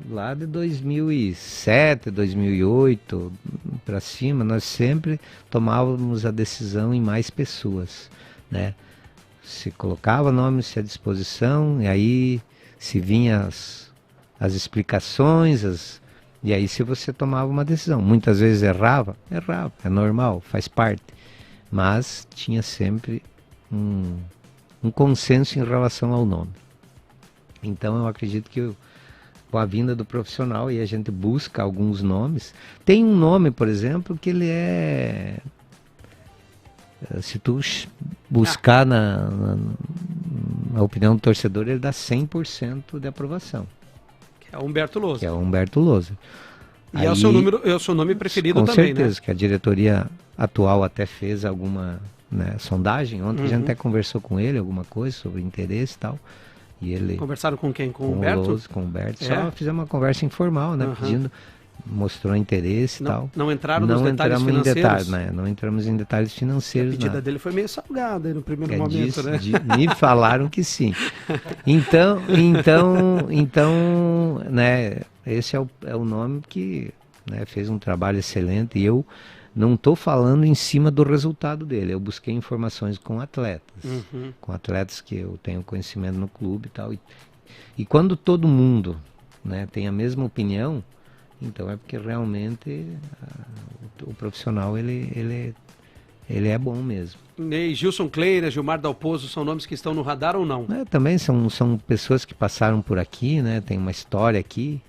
lá de 2007, 2008 para cima, nós sempre tomávamos a decisão em mais pessoas, né? Se colocava nomes à disposição, e aí se vinha as explicações, e aí se você tomava uma decisão. Muitas vezes errava, é normal, faz parte. Mas tinha sempre um consenso em relação ao nome. Então eu acredito que com a vinda do profissional, e a gente busca alguns nomes, tem um nome, por exemplo, que ele é... Se tu buscar na opinião do torcedor, ele dá 100% de aprovação. Que é o Humberto Lousa. Que é o Humberto Lousa. E é o seu nome preferido também, né? Com certeza, que a diretoria atual até fez alguma sondagem. Ontem a gente até conversou com ele, alguma coisa sobre interesse e tal. E ele... Conversaram com quem? Com o Humberto? Com o Humberto. Só fizemos uma conversa informal, né? Pedindo... Mostrou interesse e tal. Não entraram nos detalhes financeiros? Não entramos em detalhes financeiros. A pedida dele foi meio salgada no primeiro momento, né? Me falaram que sim. Então, né, esse é o nome que, né, fez um trabalho excelente, e eu não estou falando em cima do resultado dele. Eu busquei informações com atletas, com atletas que eu tenho conhecimento no clube e tal. E quando todo mundo, né, tem a mesma opinião, então é porque realmente o profissional ele é bom mesmo. Ney, Gilson Cleira, Gilmar Dalpozo são nomes que estão no radar ou não? Também são pessoas que passaram por aqui, né? Tem uma história aqui.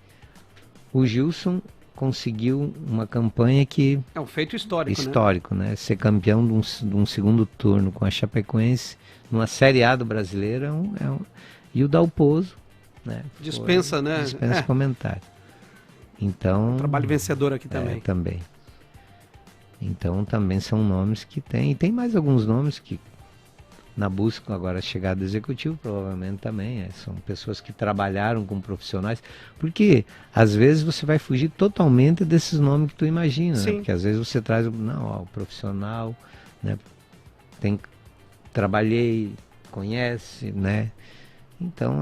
O Gilson conseguiu uma campanha que... É um feito histórico, né? Ser campeão de um segundo turno com a Chapecoense numa Série A do Brasileiro e o Dalpozo, né? Dispensa comentário. Então, trabalho vencedor aqui também. Também. Então também são nomes que tem. E tem mais alguns nomes que na busca agora chegada do executivo, provavelmente também. São pessoas que trabalharam com profissionais. Porque às vezes você vai fugir totalmente desses nomes que tu imagina. Né? Porque às vezes você traz o profissional, né? Trabalhei, conhece, né? Então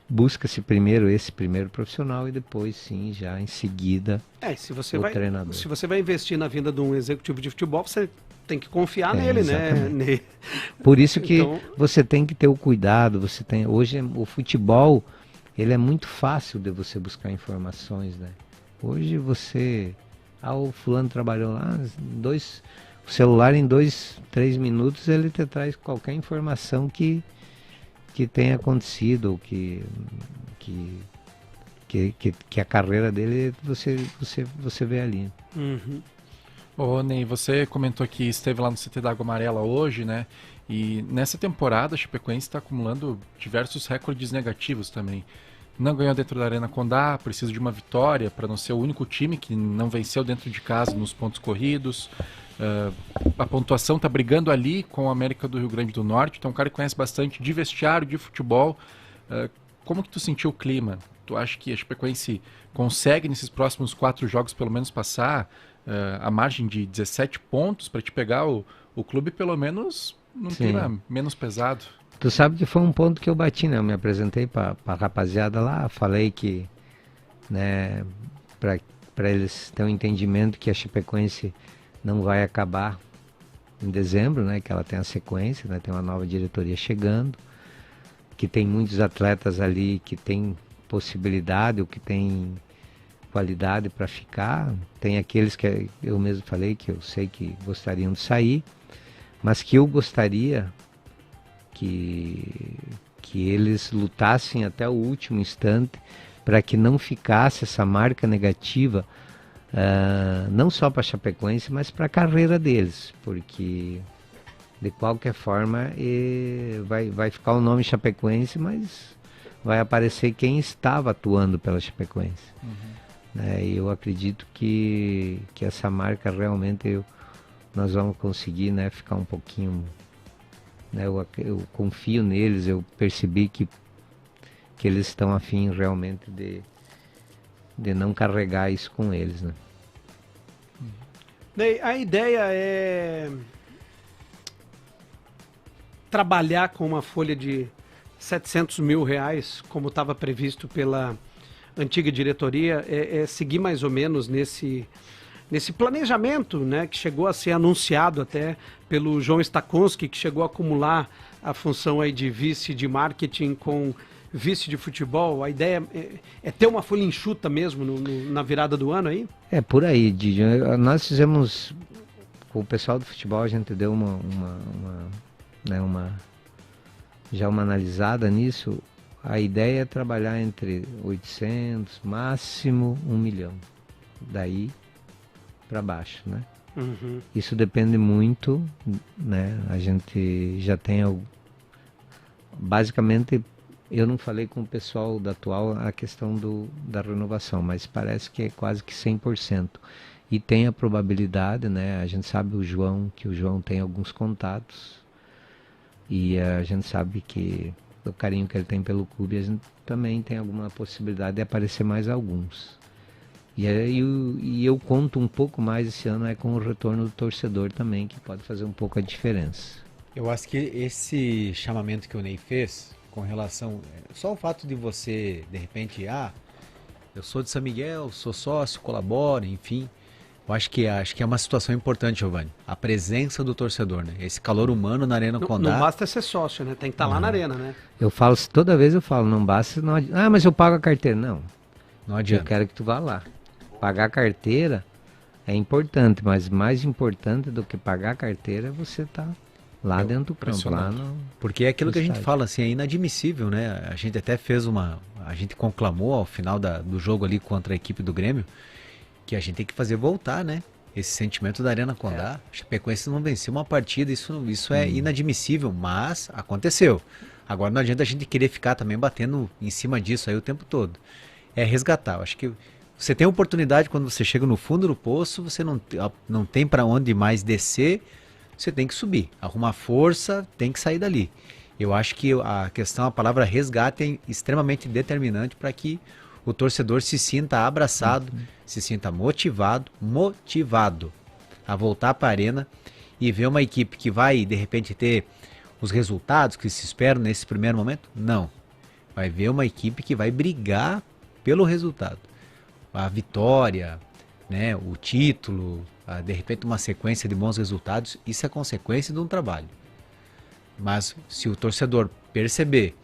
busca-se primeiro esse primeiro profissional e depois sim, já em seguida, treinador. Se você vai investir na vinda de um executivo de futebol, você tem que confiar nele, né? Por isso que Então- você tem que ter o cuidado, hoje o futebol, ele é muito fácil de você buscar informações, né? Hoje o fulano trabalhou lá, o celular em 2, 3 minutos ele te traz qualquer informação que tenha acontecido, ou que a carreira dele você vê ali. Uhum. Ô, Ney, você comentou que esteve lá no CT da Água Amarela hoje, né? E nessa temporada a Chapecoense está acumulando diversos recordes negativos também. Não ganhou dentro da Arena Condá, precisa de uma vitória para não ser o único time que não venceu dentro de casa nos pontos corridos. A pontuação está brigando ali com o América do Rio Grande do Norte, então um cara que conhece bastante de vestiário, de futebol. Como que tu sentiu o clima? Tu acha que a Chapecoense consegue nesses próximos 4 jogos pelo menos passar a margem de 17 pontos para te pegar o clube pelo menos num clima menos pesado? Tu sabe que foi um ponto que eu bati, né? Eu me apresentei para a rapaziada lá, falei que, né, para eles terem um entendimento que a Chapecoense não vai acabar em dezembro, né? Que ela tem a sequência, né? Tem uma nova diretoria chegando, que tem muitos atletas ali que tem possibilidade ou que tem qualidade para ficar. Tem aqueles que eu mesmo falei que eu sei que gostariam de sair, mas que eu gostaria que eles lutassem até o último instante para que não ficasse essa marca negativa, não só para a Chapecoense, mas para a carreira deles, porque de qualquer forma vai ficar o nome Chapecoense, mas vai aparecer quem estava atuando pela Chapecoense. E eu acredito que essa marca realmente nós vamos conseguir, né, ficar um pouquinho... Eu confio neles, eu percebi que eles estão a fim realmente de não carregar isso com eles, né? Ney, a ideia é trabalhar com uma folha de 700 mil reais, como estava previsto pela antiga diretoria, é seguir mais ou menos nesse planejamento, né, que chegou a ser anunciado até pelo João Stakonski, que chegou a acumular a função aí de vice de marketing com vice de futebol. A ideia é ter uma folha enxuta mesmo na virada do ano aí? É por aí, Didi. Nós fizemos, com o pessoal do futebol, a gente deu já uma analisada nisso. A ideia é trabalhar entre 800, máximo 1 milhão. Daí para baixo, né? Uhum. Isso depende muito, né? A gente já tem basicamente, eu não falei com o pessoal da atual a questão da renovação, mas parece que é quase que 100%. E tem a probabilidade, né? A gente sabe que o João tem alguns contatos e a gente sabe que o carinho que ele tem pelo clube, a gente também tem alguma possibilidade de aparecer mais alguns. E eu conto um pouco mais esse ano com o retorno do torcedor também, que pode fazer um pouco a diferença. Eu acho que esse chamamento que o Ney fez, com relação... Só o fato de você, de repente, eu sou de São Miguel, sou sócio, colaboro, enfim. Eu acho que é uma situação importante, Giovanni. A presença do torcedor, né? Esse calor humano na Arena Condá. Não basta ser sócio, né? Tem que estar lá na arena, né? Eu falo, toda vez eu falo, não basta... mas eu pago a carteira. Não adianta. Eu quero que tu vá lá. Pagar a carteira é importante, mas mais importante do que pagar a carteira é você estar lá dentro do campo. Porque é aquilo que a gente fala, assim, é inadmissível, né? A gente até a gente conclamou ao final do jogo ali contra a equipe do Grêmio, que a gente tem que fazer voltar, né? Esse sentimento da Arena Condá. A Chapecoense não venceu uma partida, isso é inadmissível, mas aconteceu. Agora não adianta a gente querer ficar também batendo em cima disso aí o tempo todo. É resgatar. Eu acho que você tem oportunidade quando você chega no fundo do poço, você não tem para onde mais descer, você tem que subir. Arrumar força, tem que sair dali. Eu acho que a palavra resgate é extremamente determinante para que o torcedor se sinta abraçado, se sinta motivado a voltar para a arena e ver uma equipe que vai, de repente, ter os resultados que se esperam nesse primeiro momento. Não. Vai ver uma equipe que vai brigar pelo resultado. A vitória, né, o título, de repente uma sequência de bons resultados, isso é consequência de um trabalho. Mas se o torcedor perceber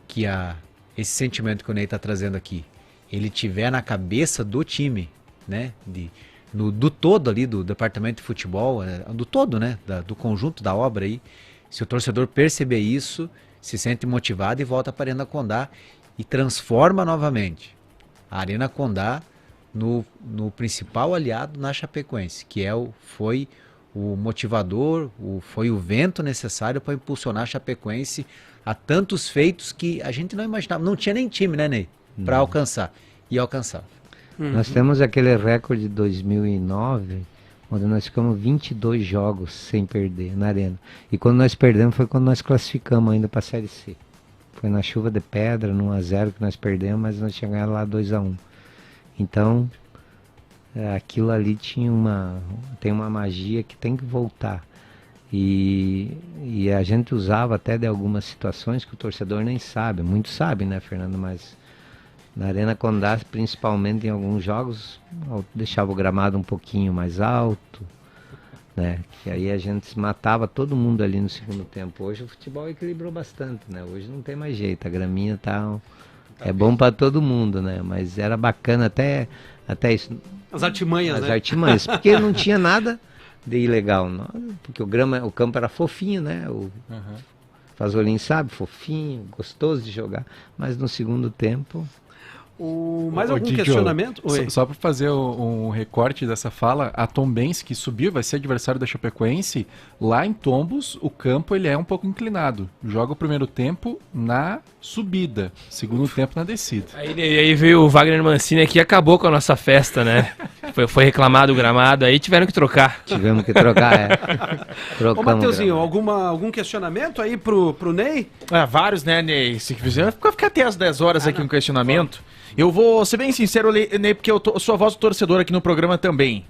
que esse sentimento que o Ney está trazendo aqui, ele tiver na cabeça do time, né, do todo ali, do departamento de futebol, do todo, né, do conjunto da obra aí, se o torcedor perceber isso, se sente motivado e volta para a Arena Condá e transforma novamente a Arena Condá no principal aliado na Chapecoense, que foi o motivador, foi o vento necessário para impulsionar a Chapecoense a tantos feitos que a gente não imaginava. Não tinha nem time, né, Ney? Para alcançar. E alcançar. Nós temos aquele recorde de 2009, onde nós ficamos 22 jogos sem perder na Arena. E quando nós perdemos foi quando nós classificamos ainda para a Série C. Foi na chuva de pedra, no 1-0 que nós perdemos, mas nós tínhamos ganhado lá 2-1. Então, aquilo ali tem uma magia que tem que voltar. E a gente usava até de algumas situações que o torcedor nem sabe. Muitos sabem, né, Fernando? Mas na Arena Condá, principalmente em alguns jogos, deixava o gramado um pouquinho mais alto, né? Que aí a gente matava todo mundo ali no segundo tempo. Hoje o futebol equilibrou bastante, né? Hoje não tem mais jeito, a graminha é bom para todo mundo, né? Mas era bacana até isso. As artimanhas, As né? artimanhas, porque não tinha nada de ilegal, não. Porque o campo era fofinho, né? O Fazolin sabe, fofinho, gostoso de jogar, mas no segundo tempo... Mais algum questionamento? Só para fazer um recorte dessa fala, a Tombense, que subiu, vai ser adversário da Chapecoense, lá em Tombos, o campo ele é um pouco inclinado. Joga o primeiro tempo na subida, segundo tempo na descida. Aí veio o Wagner Mancini aqui e acabou com a nossa festa, né? Foi reclamado o gramado, aí tiveram que trocar. Tivemos que trocar, Ô, Mateuzinho, algum questionamento aí pro Ney? Vários, né, Ney? Se quiser, ficar até as 10 horas aqui um questionamento. Eu vou ser bem sincero, Ney, porque eu sou a voz do torcedor aqui no programa também.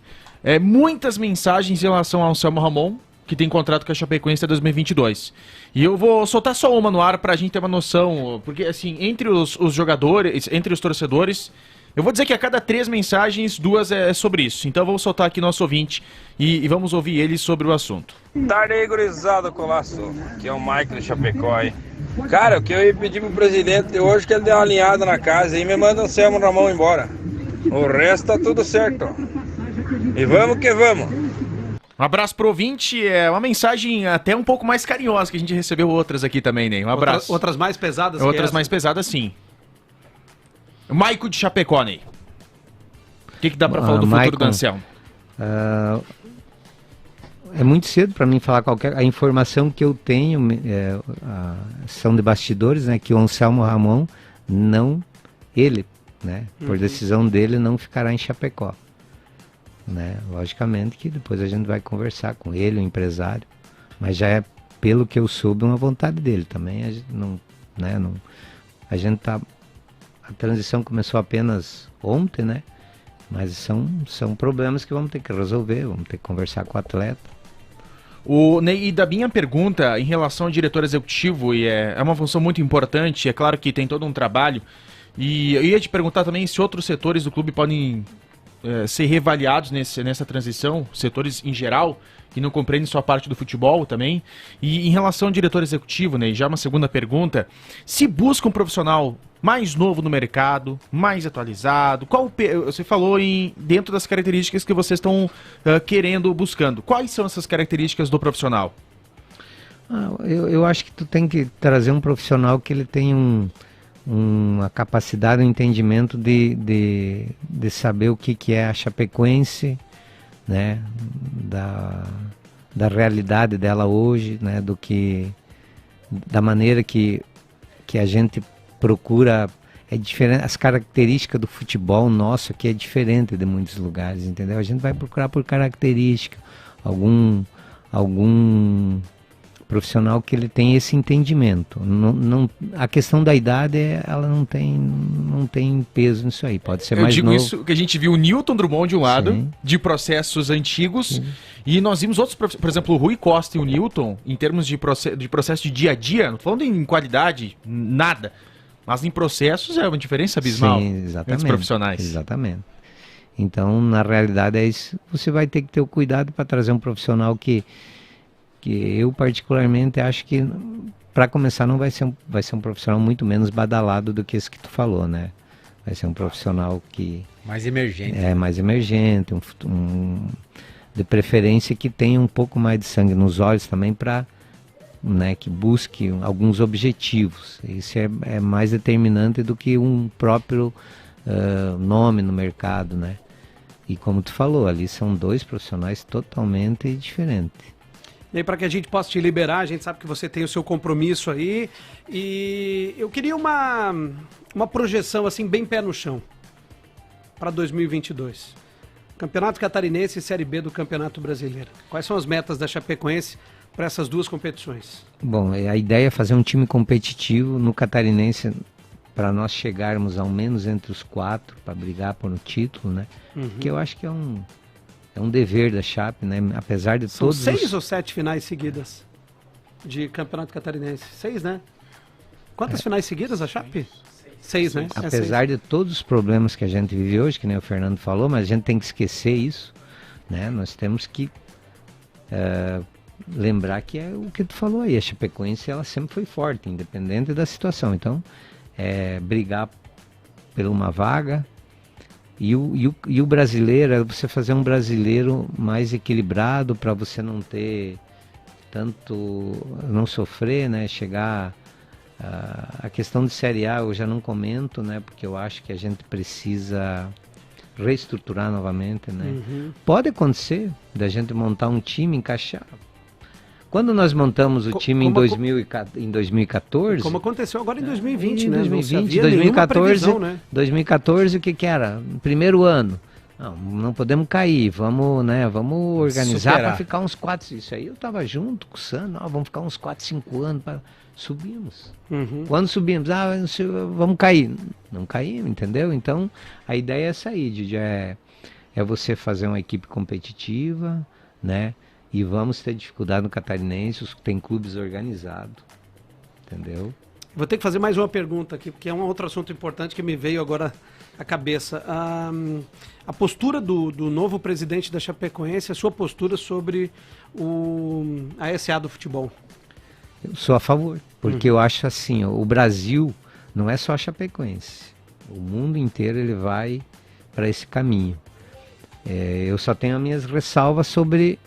Muitas mensagens em relação ao Anselmo Ramon, que tem contrato com a Chapecoense até 2022. E eu vou soltar só uma no ar pra gente ter uma noção, porque assim, entre os jogadores, entre os torcedores, eu vou dizer que a cada 3 mensagens, 2 é sobre isso. Então eu vou soltar aqui nosso ouvinte e vamos ouvir ele sobre o assunto. Tarde aí, gurizada, Colasso, que é o Mike do Chapecó aí. Cara, o que eu ia pedir pro presidente hoje é que ele dê uma alinhada na casa e me manda o Anselmo Ramon embora. O resto tá tudo certo. E vamos que vamos. Um abraço pro ouvinte, é uma mensagem até um pouco mais carinhosa, que a gente recebeu outras aqui também, Ney. Um abraço. Outras mais pesadas? Outras mais pesadas, sim. Maico de Chapecó, Ney. O que dá pra falar do futuro do Anselmo? É muito cedo para mim falar a informação que eu tenho, são de bastidores, né, que o Anselmo Ramon por decisão dele, não ficará em Chapecó, né? Logicamente que depois a gente vai conversar com ele, o empresário, mas já é, pelo que eu soube, uma vontade dele também. A transição começou apenas ontem, né? Mas são problemas que vamos ter que resolver, vamos ter que conversar com o atleta. E da minha pergunta em relação ao diretor executivo, e é uma função muito importante, é claro que tem todo um trabalho, e eu ia te perguntar também se outros setores do clube podem ser reavaliados nessa transição, setores em geral, que não compreendem só a parte do futebol também. E em relação ao diretor executivo, né, já uma segunda pergunta, se busca um profissional mais novo no mercado, mais atualizado, você falou dentro das características que vocês estão buscando, quais são essas características do profissional? Eu acho que tu tem que trazer um profissional que ele tenha uma capacidade, um entendimento de saber o que é a Chapecoense, né, da realidade dela hoje, né, da maneira que a gente procura. É diferente, as características do futebol nosso aqui é diferente de muitos lugares, entendeu? A gente vai procurar por característica, algum profissional que ele tem esse entendimento. A questão da idade, ela não tem peso nisso aí, pode ser mais novo. Eu digo isso que a gente viu o Newton Drummond de um lado, sim, de processos antigos, sim, e nós vimos outros, por exemplo, o Rui Costa e o Newton, em termos de processo de dia a dia, não estou falando em qualidade, nada, mas em processos é uma diferença abismal, sim, exatamente, entre os profissionais. Exatamente. Então, na realidade, é isso. Você vai ter que ter o cuidado para trazer um profissional que eu particularmente acho que, para começar, não vai ser um profissional muito menos badalado do que esse que tu falou, né? Vai ser um profissional que Mais emergente. é mais emergente, de preferência que tenha um pouco mais de sangue nos olhos também para, né, que busque alguns objetivos. Isso é mais determinante do que um próprio nome no mercado, né? E como tu falou, ali são dois profissionais totalmente diferentes. E aí, para que a gente possa te liberar, a gente sabe que você tem o seu compromisso aí. E eu queria uma projeção, assim, bem pé no chão, para 2022. Campeonato Catarinense e Série B do Campeonato Brasileiro. Quais são as metas da Chapecoense para essas duas competições? Bom, a ideia é fazer um time competitivo no Catarinense, para nós chegarmos ao menos entre os 4, para brigar por um título, né? Que eu acho que é um dever da Chape, né? Apesar de São todos 6 ou 7 finais seguidas de Campeonato Catarinense? 6, né? Quantas finais seguidas a Chape? 6, né? Apesar de todos os problemas que a gente vive hoje, que nem o Fernando falou, mas a gente tem que esquecer isso, né? Nós temos que lembrar que é o que tu falou aí, a Chapecoense ela sempre foi forte, independente da situação. Então, brigar por uma vaga e o brasileiro, é você fazer um brasileiro mais equilibrado para você não ter tanto, não sofrer, né? Chegar a questão de Série A eu já não comento, né? Porque eu acho que a gente precisa reestruturar novamente, né? Pode acontecer da gente montar um time, encaixar. Quando nós montamos o time em 2014... Como aconteceu agora em 2020, né? 2020, Não havia nenhuma 2014, previsão, né? 2014 o que era? Primeiro ano. Não podemos cair, vamos organizar para ficar uns 4... Isso aí eu estava junto com o Sano, vamos ficar uns 4, 5 anos para... Subimos. Quando subimos, vamos cair. Não caímos, entendeu? Então, a ideia é essa aí, Didi, é você fazer uma equipe competitiva, né? E vamos ter dificuldade no Catarinense, tem clubes organizados, entendeu? Vou ter que fazer mais uma pergunta aqui, porque é um outro assunto importante que me veio agora à cabeça. A postura do novo presidente da Chapecoense, a sua postura sobre a SA do futebol. Eu sou a favor, porque eu acho assim, o Brasil não é só a Chapecoense. O mundo inteiro ele vai para esse caminho. Eu só tenho as minhas ressalvas sobre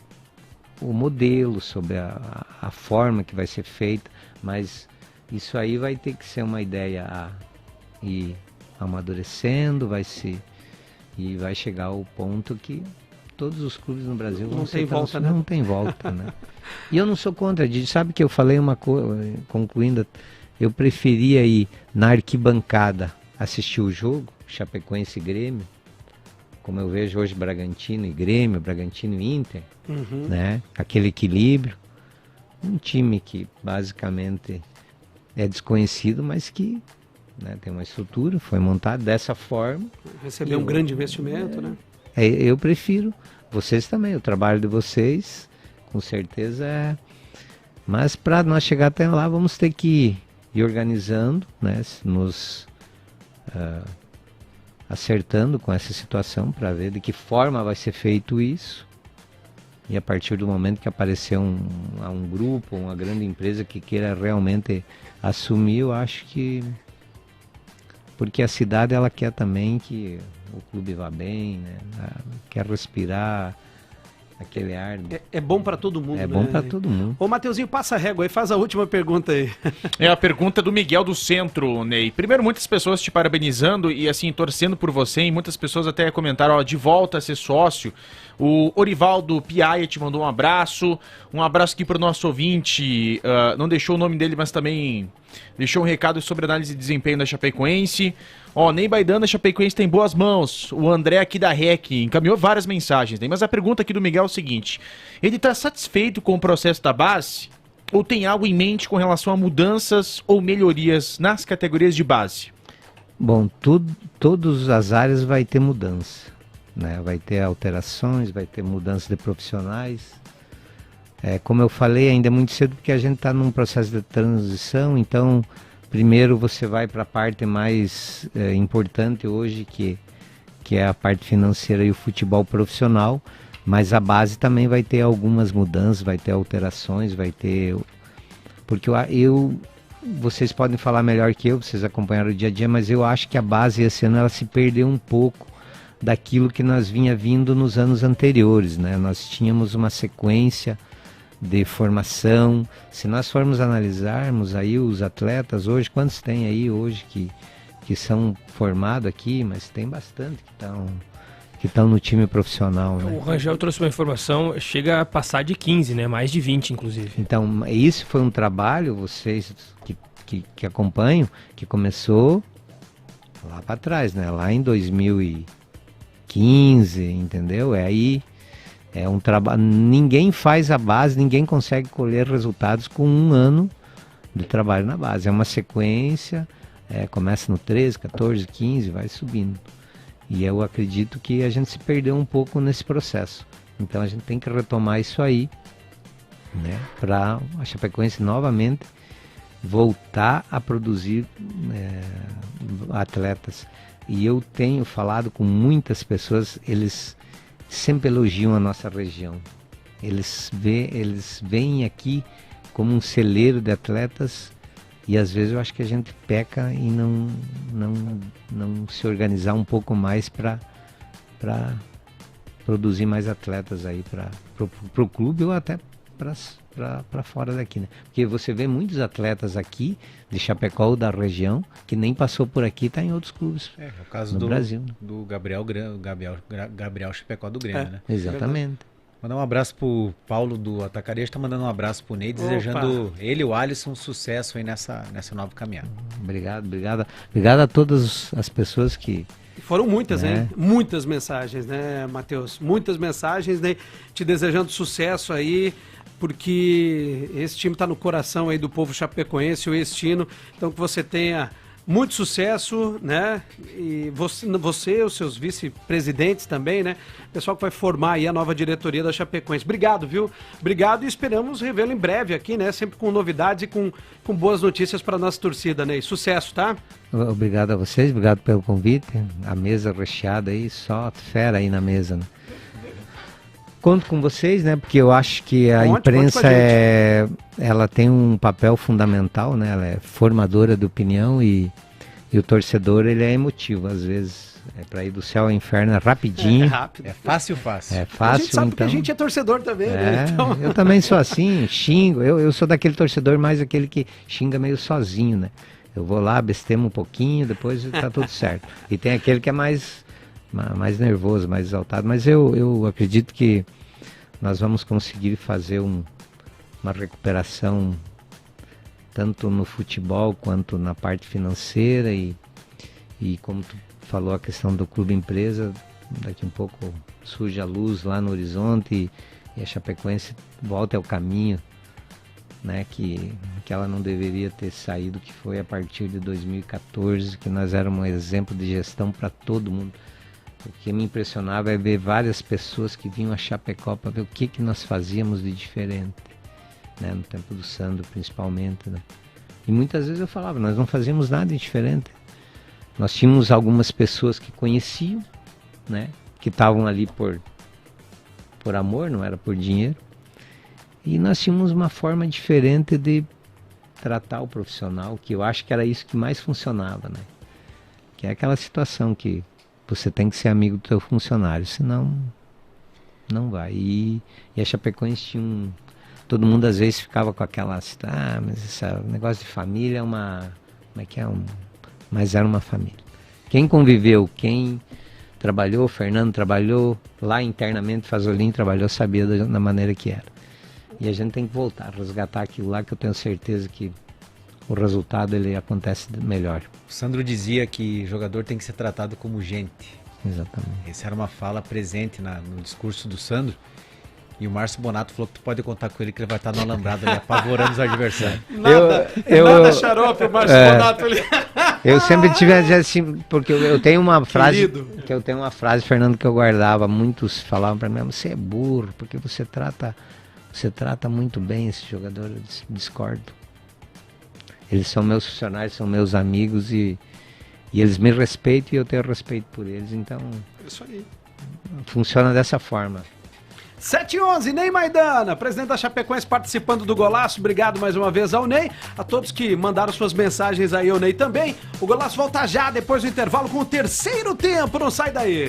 o modelo, sobre a forma que vai ser feita, mas isso aí vai ter que ser uma ideia a ir amadurecendo, e vai chegar ao ponto que todos os clubes no Brasil vão ser volta, né? Não tem volta, né? E eu não sou contra, sabe que eu falei uma coisa, concluindo, eu preferia ir na arquibancada assistir o jogo, Chapecoense e Grêmio, como eu vejo hoje Bragantino e Grêmio, Bragantino e Inter, né? Aquele equilíbrio, um time que basicamente é desconhecido, mas que, né, tem uma estrutura, foi montado dessa forma. Recebeu um grande investimento, né? Eu prefiro, vocês também, o trabalho de vocês, com certeza mas para nós chegar até lá, vamos ter que ir organizando, né, nos acertando com essa situação para ver de que forma vai ser feito isso. E a partir do momento que aparecer um grupo, uma grande empresa que queira realmente assumir, eu acho que... Porque a cidade ela quer também que o clube vá bem, né? Quer respirar aquele ar. É bom para todo mundo, É né? bom para todo mundo. Ô, Mateuzinho, passa a régua aí, faz a última pergunta aí. É a pergunta do Miguel do Centro, Ney. Primeiro, muitas pessoas te parabenizando e assim, torcendo por você, e muitas pessoas até comentaram, de volta a ser sócio. O Orivaldo Piaia te mandou um abraço aqui para o nosso ouvinte, não deixou o nome dele, mas também deixou um recado sobre análise de desempenho da Chapecoense. Ney Baidana, Chapecoense tem boas mãos. O André aqui da REC encaminhou várias mensagens, né? Mas a pergunta aqui do Miguel é o seguinte: ele está satisfeito com o processo da base ou tem algo em mente com relação a mudanças ou melhorias nas categorias de base? Bom, todas as áreas vai ter mudança, né? Vai ter alterações, vai ter mudança de profissionais. Como eu falei, ainda é muito cedo porque a gente está num processo de transição, então primeiro você vai para a parte mais importante hoje, que que é a parte financeira e o futebol profissional, mas a base também vai ter algumas mudanças, vai ter alterações, vai ter... Porque vocês podem falar melhor que eu, vocês acompanharam o dia a dia, mas eu acho que a base esse ano ela se perdeu um pouco daquilo que nós vinha vindo nos anos anteriores, né? Nós tínhamos uma sequência de formação. Se nós formos analisarmos aí os atletas hoje, quantos tem aí hoje que são formados aqui, mas tem bastante que estão no time profissional, né? O Rangel trouxe uma informação, chega a passar de 15, né? Mais de 20, inclusive. Então, isso foi um trabalho, vocês que acompanham, que começou lá para trás, né? Lá em 2015, entendeu? Aí é um trabalho, ninguém faz a base, ninguém consegue colher resultados com um ano de trabalho na base. É uma sequência, começa no 13, 14, 15, vai subindo. E eu acredito que a gente se perdeu um pouco nesse processo. Então a gente tem que retomar isso aí, né? Para a Chapecoense novamente voltar a produzir atletas. E eu tenho falado com muitas pessoas, eles sempre elogiam a nossa região. Eles veem aqui como um celeiro de atletas, e às vezes eu acho que a gente peca em não se organizar um pouco mais para produzir mais atletas aí para o clube ou até para fora daqui, né? Porque você vê muitos atletas aqui de Chapecó ou da região que nem passou por aqui, está em outros clubes É o caso no Brasil. do Gabriel Chapecó do Grêmio, né? Exatamente. Mandar um abraço pro Paulo do Atacarejo, está mandando um abraço pro Ney, desejando ele e o Alisson sucesso aí nessa nova caminhada. Obrigado a todas as pessoas que... Foram muitas, hein? Muitas mensagens, né, Matheus? Muitas mensagens, né? Te desejando sucesso aí, porque esse time está no coração aí do povo chapecoense, o Estino. Então que você tenha muito sucesso, né? E você os seus vice-presidentes também, né? Pessoal que vai formar aí a nova diretoria da Chapecoense. Obrigado, viu? Obrigado, e esperamos revê-lo em breve aqui, né? Sempre com novidades e com boas notícias para nossa torcida, né? E sucesso, tá? Obrigado a vocês, obrigado pelo convite. A mesa recheada aí, só fera aí na mesa, né? Conto com vocês, né? Porque eu acho que a imprensa ela tem um papel fundamental, né? Ela é formadora de opinião e o torcedor, ele é emotivo. Às vezes, para ir do céu ao inferno é rapidinho. É rápido. É fácil. É fácil, a gente sabe então. que a gente é torcedor também, né? Então... Eu também sou assim, xingo. Eu sou daquele torcedor mais aquele que xinga meio sozinho, né? Eu vou lá, bestemo um pouquinho, depois tá tudo certo. E tem aquele que é mais nervoso, mais exaltado, mas eu acredito que nós vamos conseguir fazer uma recuperação tanto no futebol quanto na parte financeira e como tu falou, a questão do clube empresa, daqui um pouco surge a luz lá no horizonte e a Chapecoense volta ao caminho, né, que ela não deveria ter saído, que foi a partir de 2014, que nós éramos um exemplo de gestão para todo mundo. O que me impressionava é ver várias pessoas que vinham a Chapecó para ver o que nós fazíamos de diferente, né? No tempo do Sandro, principalmente, né? E muitas vezes eu falava, nós não fazíamos nada de diferente. Nós tínhamos algumas pessoas que conheciam, né? Que estavam ali por amor, não era por dinheiro. E nós tínhamos uma forma diferente de tratar o profissional, que eu acho que era isso que mais funcionava, né? Que é aquela situação que você tem que ser amigo do teu funcionário, senão não vai. E a Chapecoense tinha todo mundo às vezes ficava com aquela, mas esse negócio de família é uma... Como é que é? Mas era uma família. Quem conviveu, quem trabalhou, o Fernando trabalhou, lá internamente, Fazolin trabalhou, sabia da maneira que era. E a gente tem que voltar, resgatar aquilo lá, que eu tenho certeza que o resultado ele acontece melhor. O Sandro dizia que jogador tem que ser tratado como gente. Exatamente. Essa era uma fala presente no discurso do Sandro. E o Márcio Bonato falou que tu pode contar com ele, que ele vai estar no alambrado ali, apavorando os adversários. Nada xarope, o Márcio Bonato ali. Eu sempre tive assim, porque eu tenho uma frase, Fernando, que eu guardava. Muitos falavam para mim, você é burro, porque você trata muito bem esse jogador. Eu discordo. Eles são meus funcionários, são meus amigos e E eles me respeitam e eu tenho respeito por eles, então Isso aí. funciona dessa forma. 7h11, Ney Maidana, presidente da Chapecoense, participando do Golaço. Obrigado mais uma vez ao Ney, a todos que mandaram suas mensagens aí ao Ney também. O Golaço volta já depois do intervalo com o terceiro tempo, não sai daí.